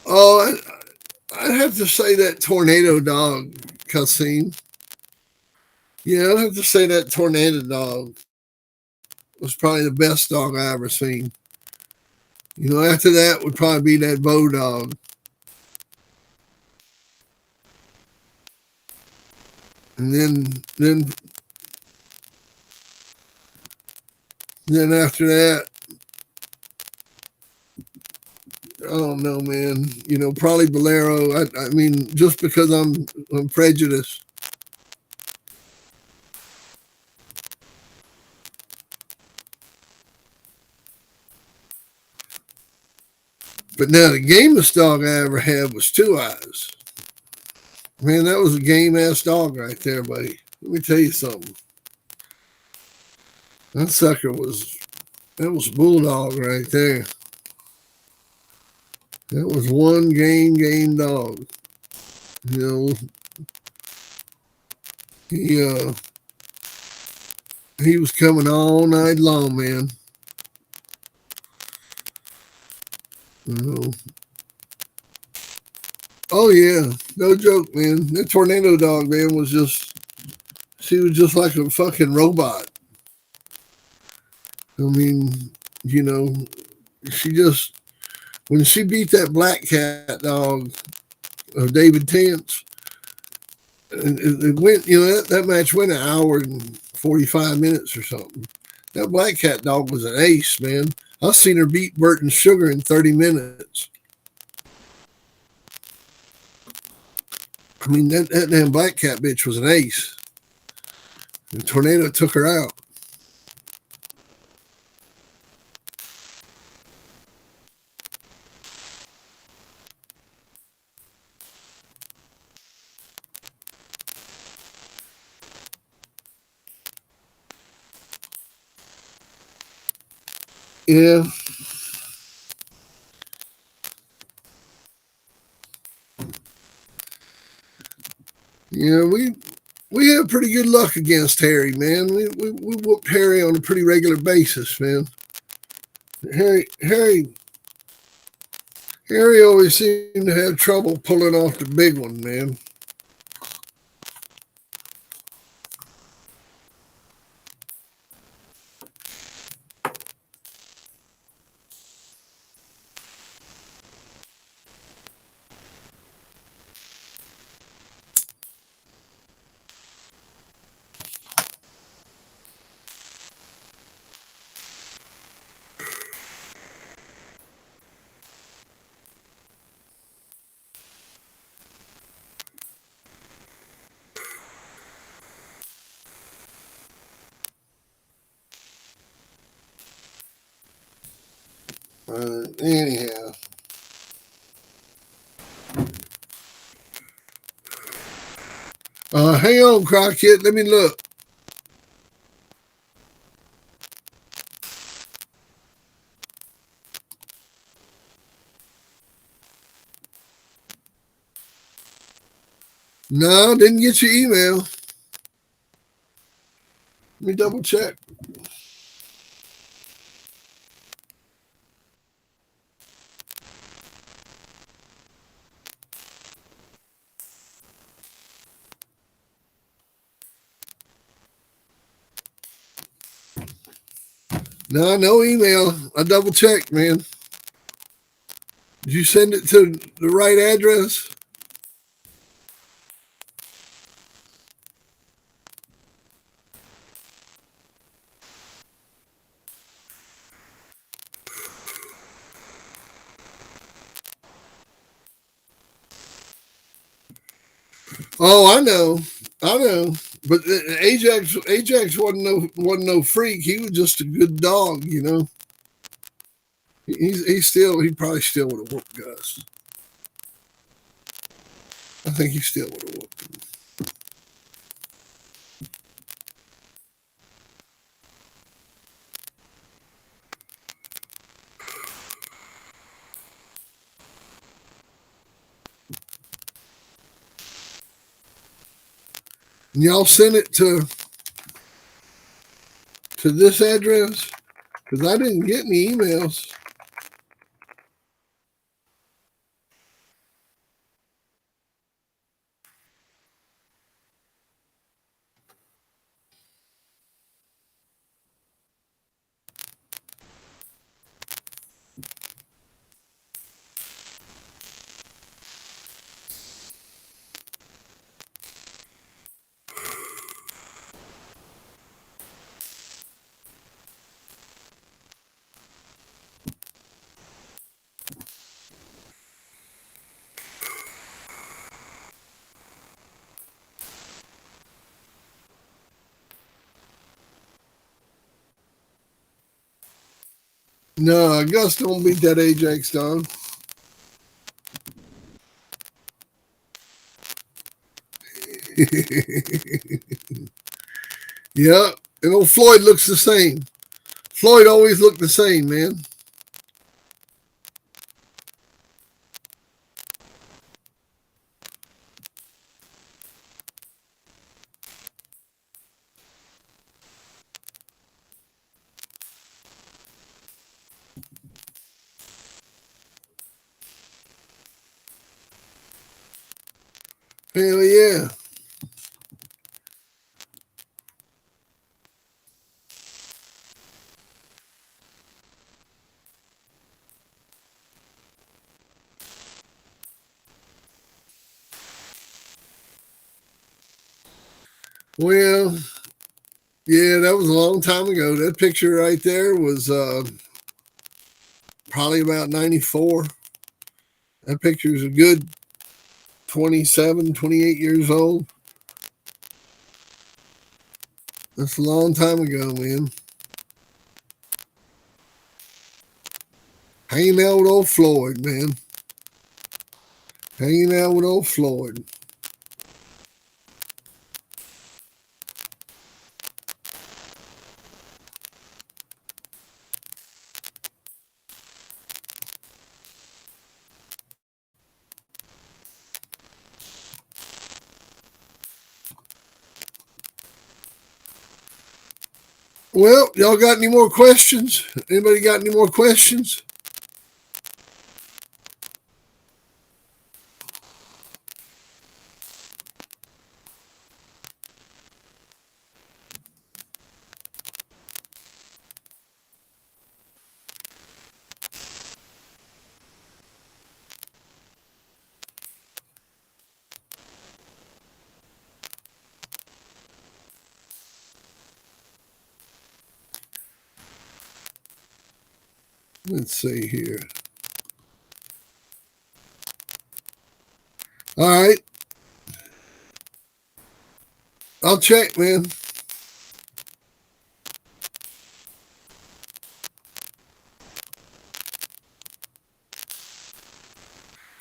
Oh, I'd have to say that tornado dog, Kasim. Yeah, I'd have to say that tornado dog. was probably the best dog I ever seen. You know, after that would probably be that Bow dog. And then after that, I don't know, man. You know, probably Bolero. I mean, just because I'm prejudiced. But now the gamest dog I ever had was Two Eyes. Man, that was a game ass dog right there, buddy. Let me tell you something. That sucker was that was a bulldog right there. That was one game dog. You know, he uh he was coming all night long, man. You know. Oh yeah, no joke, man. That tornado dog, man, was just she was just like a fucking robot. I mean, you know, she just when she beat that black cat dog of David Tance, it went, you know, that match went an hour and 45 minutes or something. That black cat dog was an ace, man. I've seen her beat Burton Sugar in 30 minutes. I mean, that damn black cat bitch was an ace. The tornado took her out. Yeah. Yeah, we have pretty good luck against Harry, man. We whooped Harry on a pretty regular basis, man. Harry always seemed to have trouble pulling off the big one, man. Anyhow. Hang on, Crockett. Let me look. No, didn't get your email. Let me double check. No email. I double checked, man. Did you send it to the right address? Oh, I know. But Ajax wasn't no freak. He was just a good dog, you know. He probably still would have whooped Gus. I think he still would have whooped him. And y'all sent it to this address because I didn't get any emails. No, Gus don't beat that Ajax dog. Yeah, and old Floyd looks the same. Floyd always looked the same, man. Hell yeah. Well, yeah, that was a long time ago. That picture right there was probably about 94. That picture is a good 27, 28 years old. That's a long time ago, man. Hanging out with old Floyd, man. Hanging out with old Floyd. Well, y'all got any more questions? Anybody got any more questions? Let's see here. All right. I'll check, man.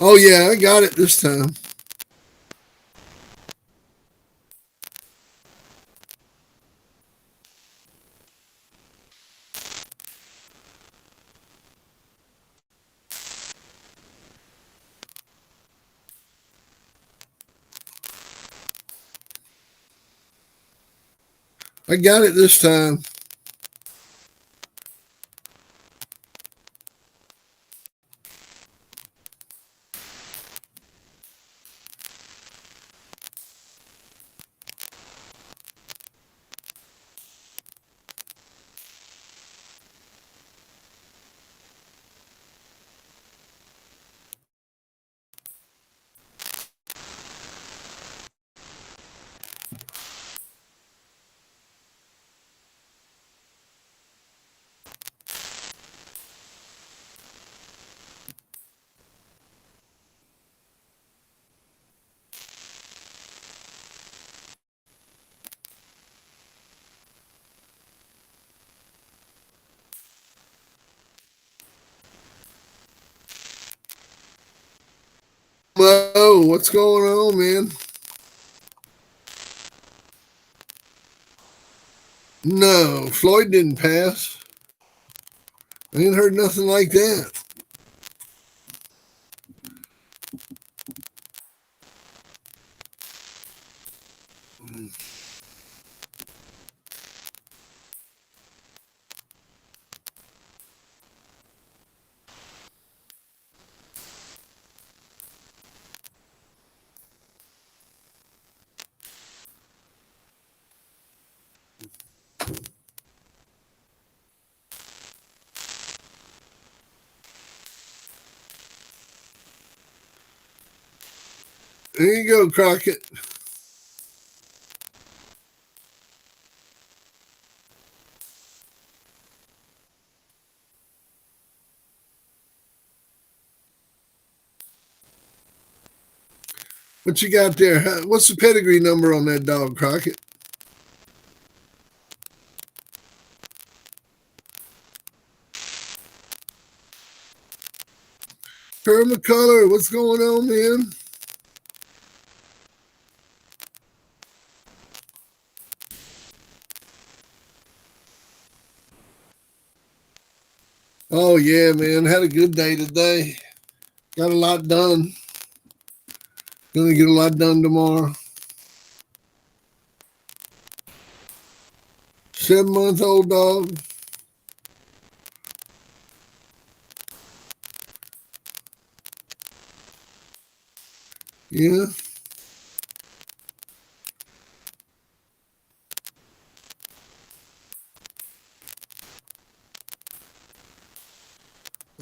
Oh, yeah, I got it this time. I got it this time. Whoa, what's going on, man? No, Floyd didn't pass. I ain't heard nothing like that. There you go, Crockett. What you got there? What's the pedigree number on that dog, Crockett? Kurt McCullough, what's going on, man? Oh yeah, man. Had a good day today. Got a lot done. Gonna get a lot done tomorrow. 7-month-old dog. Yeah.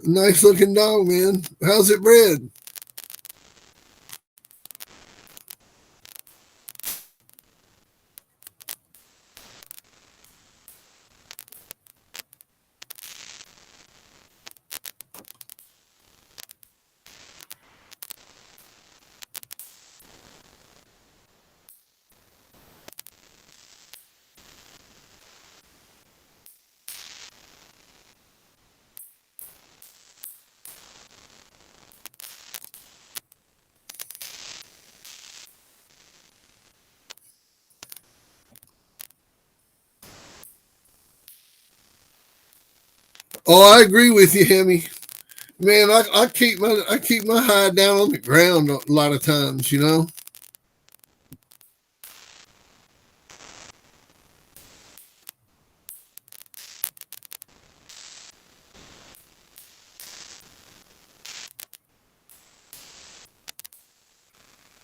Nice looking dog, man. How's it bred? Oh, I agree with you, Hemi. Man, I keep my hide down on the ground a lot of times, you know.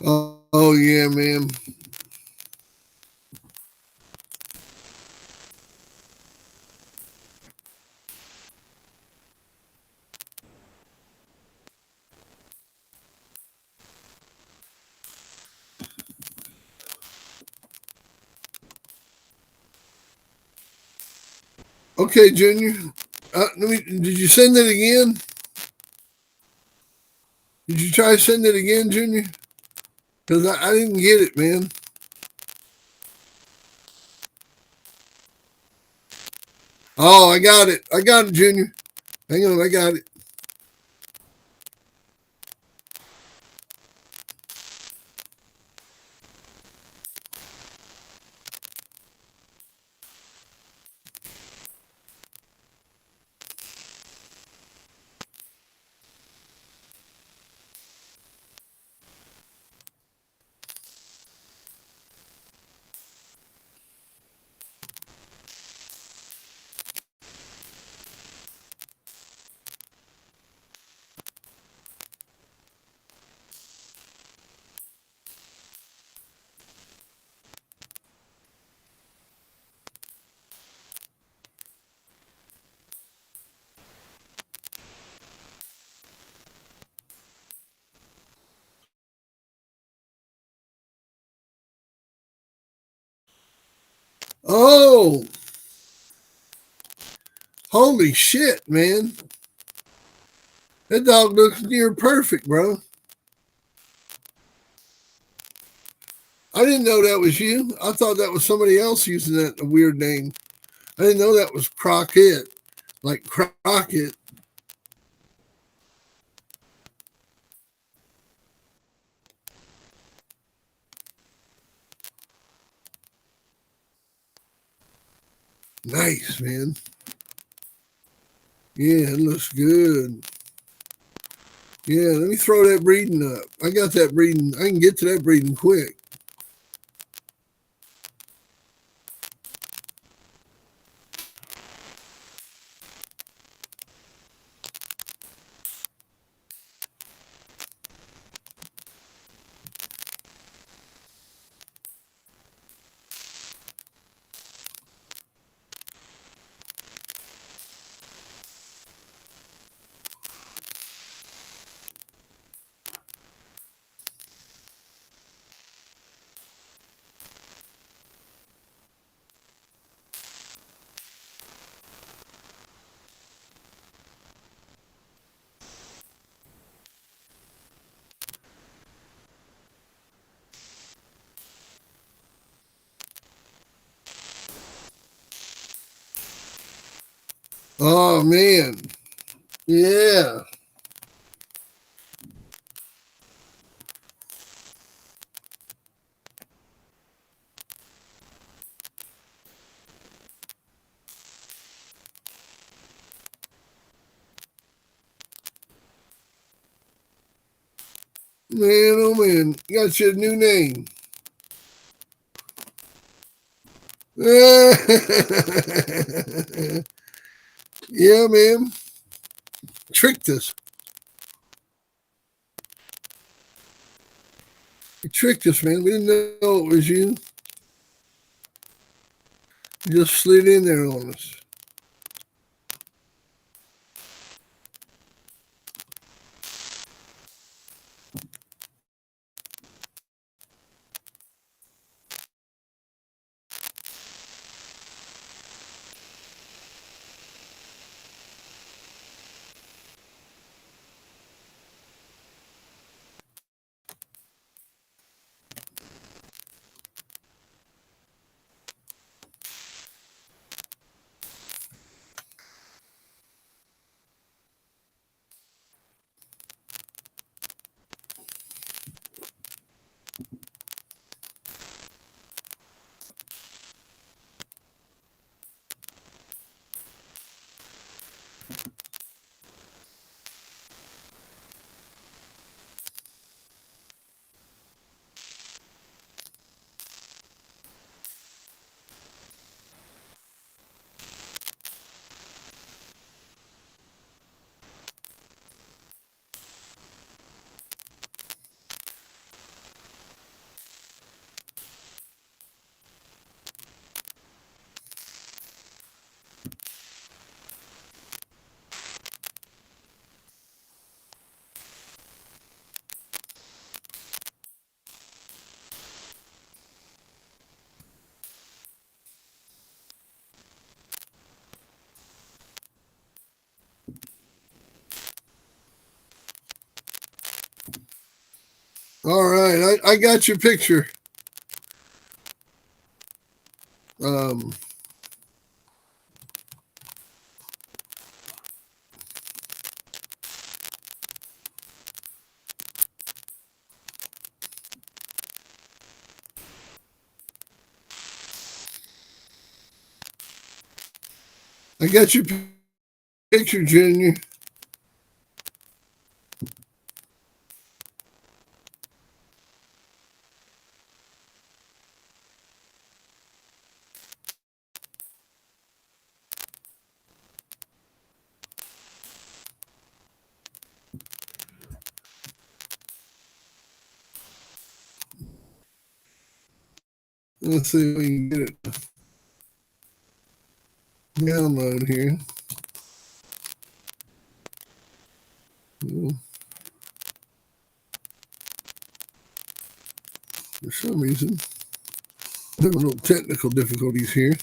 Oh yeah, man. Okay, Junior. Did you send it again? Did you try to send it again, Junior? Because I didn't get it, man. Oh, I got it. I got it, Junior. Hang on, I got it. Oh, holy shit, man. That dog looks near perfect, bro. I didn't know that was you. I thought that was somebody else using that weird name. I didn't know that was Crockett. Like Crockett. Nice, man. Yeah, it looks good. Yeah, let me throw that breeding up. I got that breeding. I can get to that breeding quick. Oh man. Yeah. Man, oh man, got you a new name. Yeah, man. Tricked us. You tricked us, man. We didn't know it was you. You just slid in there on us. All right, I got your picture. Um, I got your picture, Junior. Let's see if we can get it download here. For some reason, having a little technical difficulties here.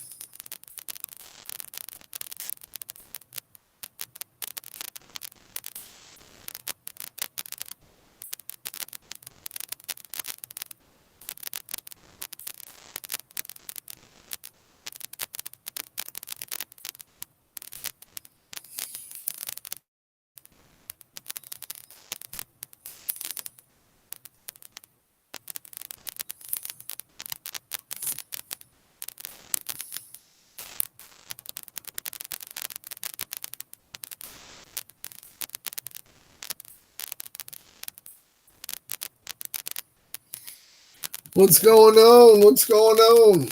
What's going on? What's going on?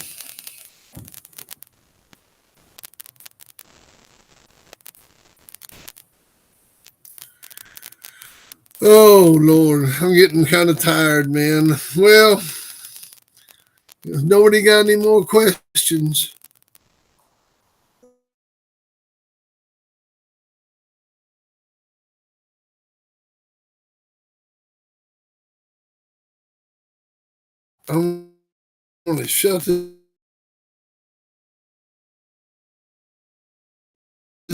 Oh, Lord. I'm getting kind of tired, man. Well, if nobody got any more questions, I'm going to shut this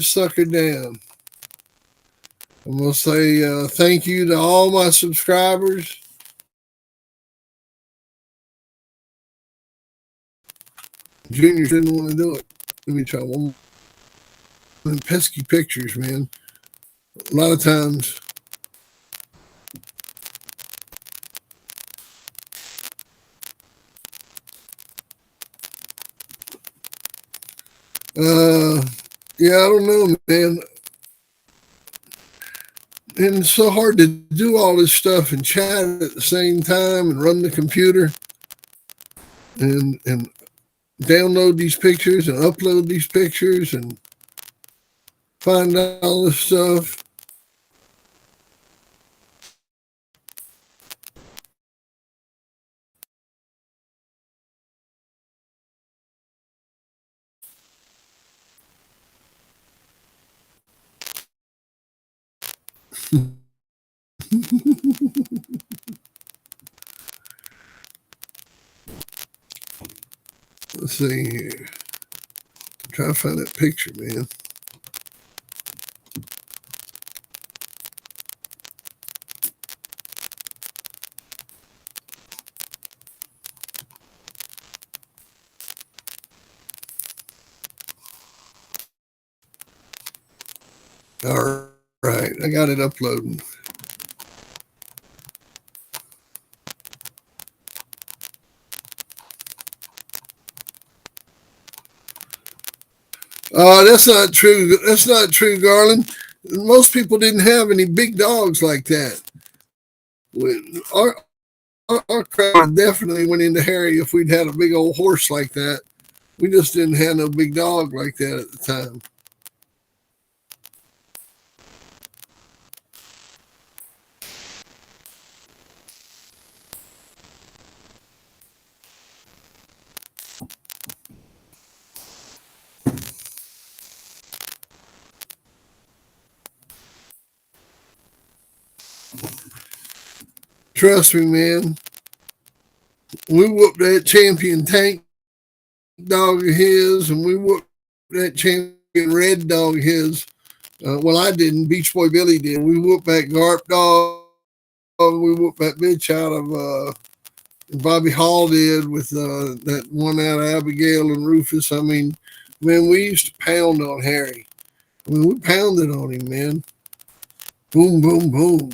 sucker down. I'm going to say thank you to all my subscribers. Junior didn't want to do it. Let me try one more. Pesky pictures, man. A lot of times. Yeah, I don't know, man. And it's so hard to do all this stuff and chat at the same time and run the computer and download these pictures and upload these pictures and find out all this stuff. Let's see here. Try to find that picture, man. All right, I got it uploading. That's not true. That's not true, Garland. Most people didn't have any big dogs like that. Our, our crowd definitely went into Harry if we'd had a big old horse like that. We just didn't have no big dog like that at the time. Trust me, man. We whooped that champion tank dog of his, and we whooped that champion red dog of his. Well, I didn't. Beach Boy Billy did. We whooped that Garp dog. We whooped that bitch out of Bobby Hall did with that one out of Abigail and Rufus. I mean, man, we used to pound on Harry. I mean, we pounded on him, man. Boom, boom, boom.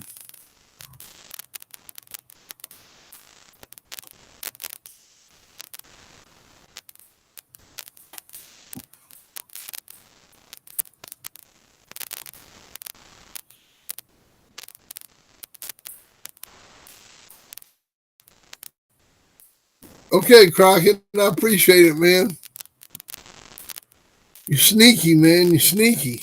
Okay, Crockett, I appreciate it, man. You're sneaky, man. You're sneaky.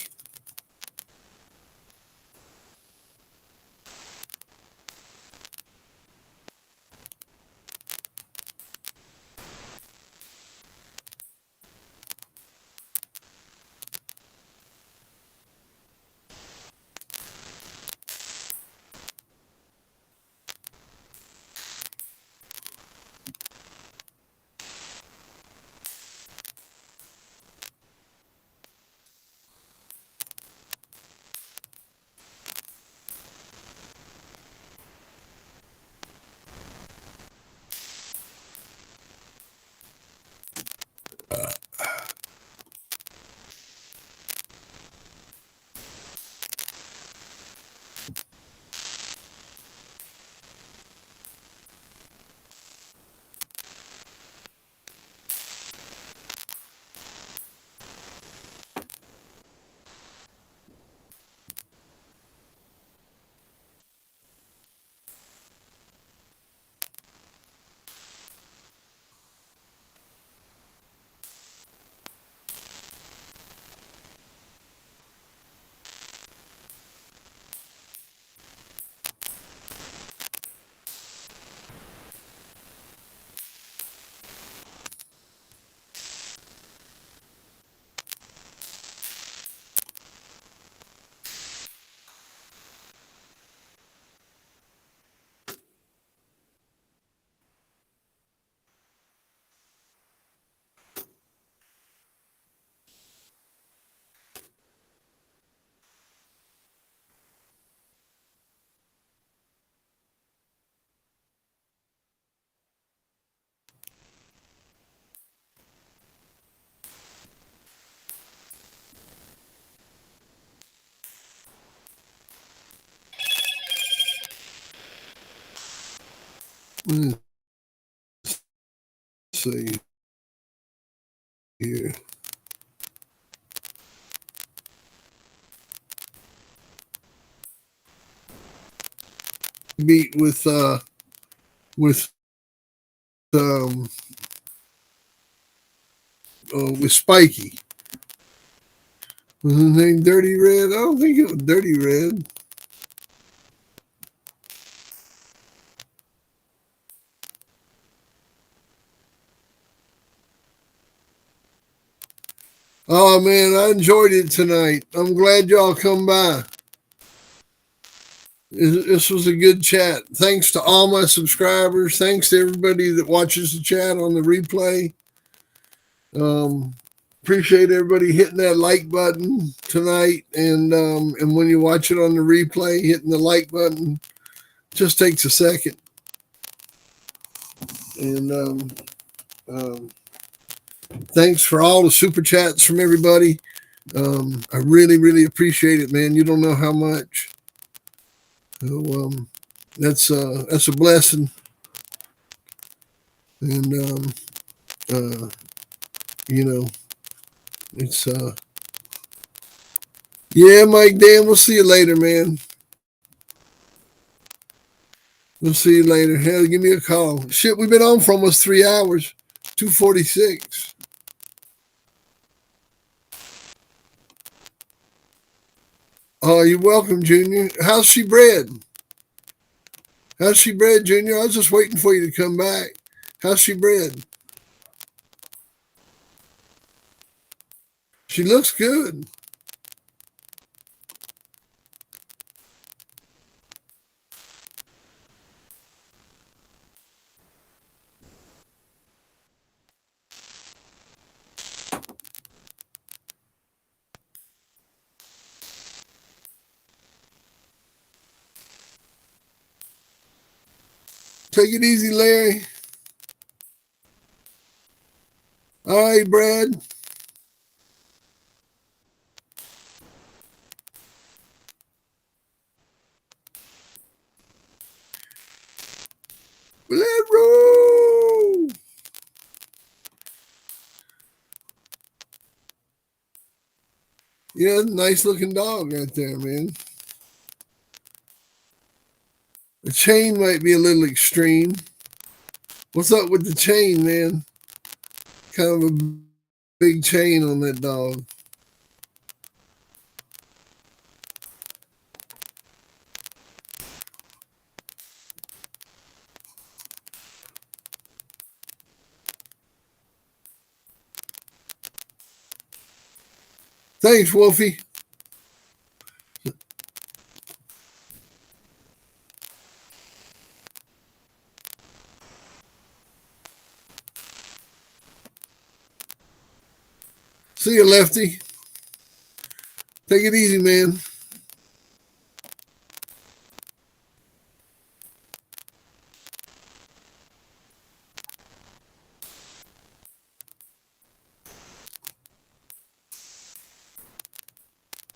Let's see here. beat with um with Spiky. Was his name Dirty Red? I don't think it was Dirty Red. Oh man, I enjoyed it tonight. I'm glad y'all come by. This was a good chat. Thanks to all my subscribers. Thanks to everybody that watches the chat on the replay. Appreciate everybody hitting that like button tonight, and when you watch it on the replay, hitting the like button just takes a second. And thanks for all the super chats from everybody. I really, really appreciate it, man. You don't know how much. So, that's a blessing. And you know, it's yeah, Mike Dan, we'll see you later, man. We'll see you later. Hell, give me a call. Shit, we've been on for almost 3 hours. 2:46. Oh, you're welcome, Junior. How's she bred? How's she bred, Junior? I was just waiting for you to come back. How's she bred? She looks good. Take it easy, Larry. All right, Brad. Let's roll. Yeah, nice looking dog right there, man. The chain might be a little extreme. What's up with the chain, man? Kind of a big chain on that dog. Thanks, Wolfie. See you, Lefty. Take it easy, man.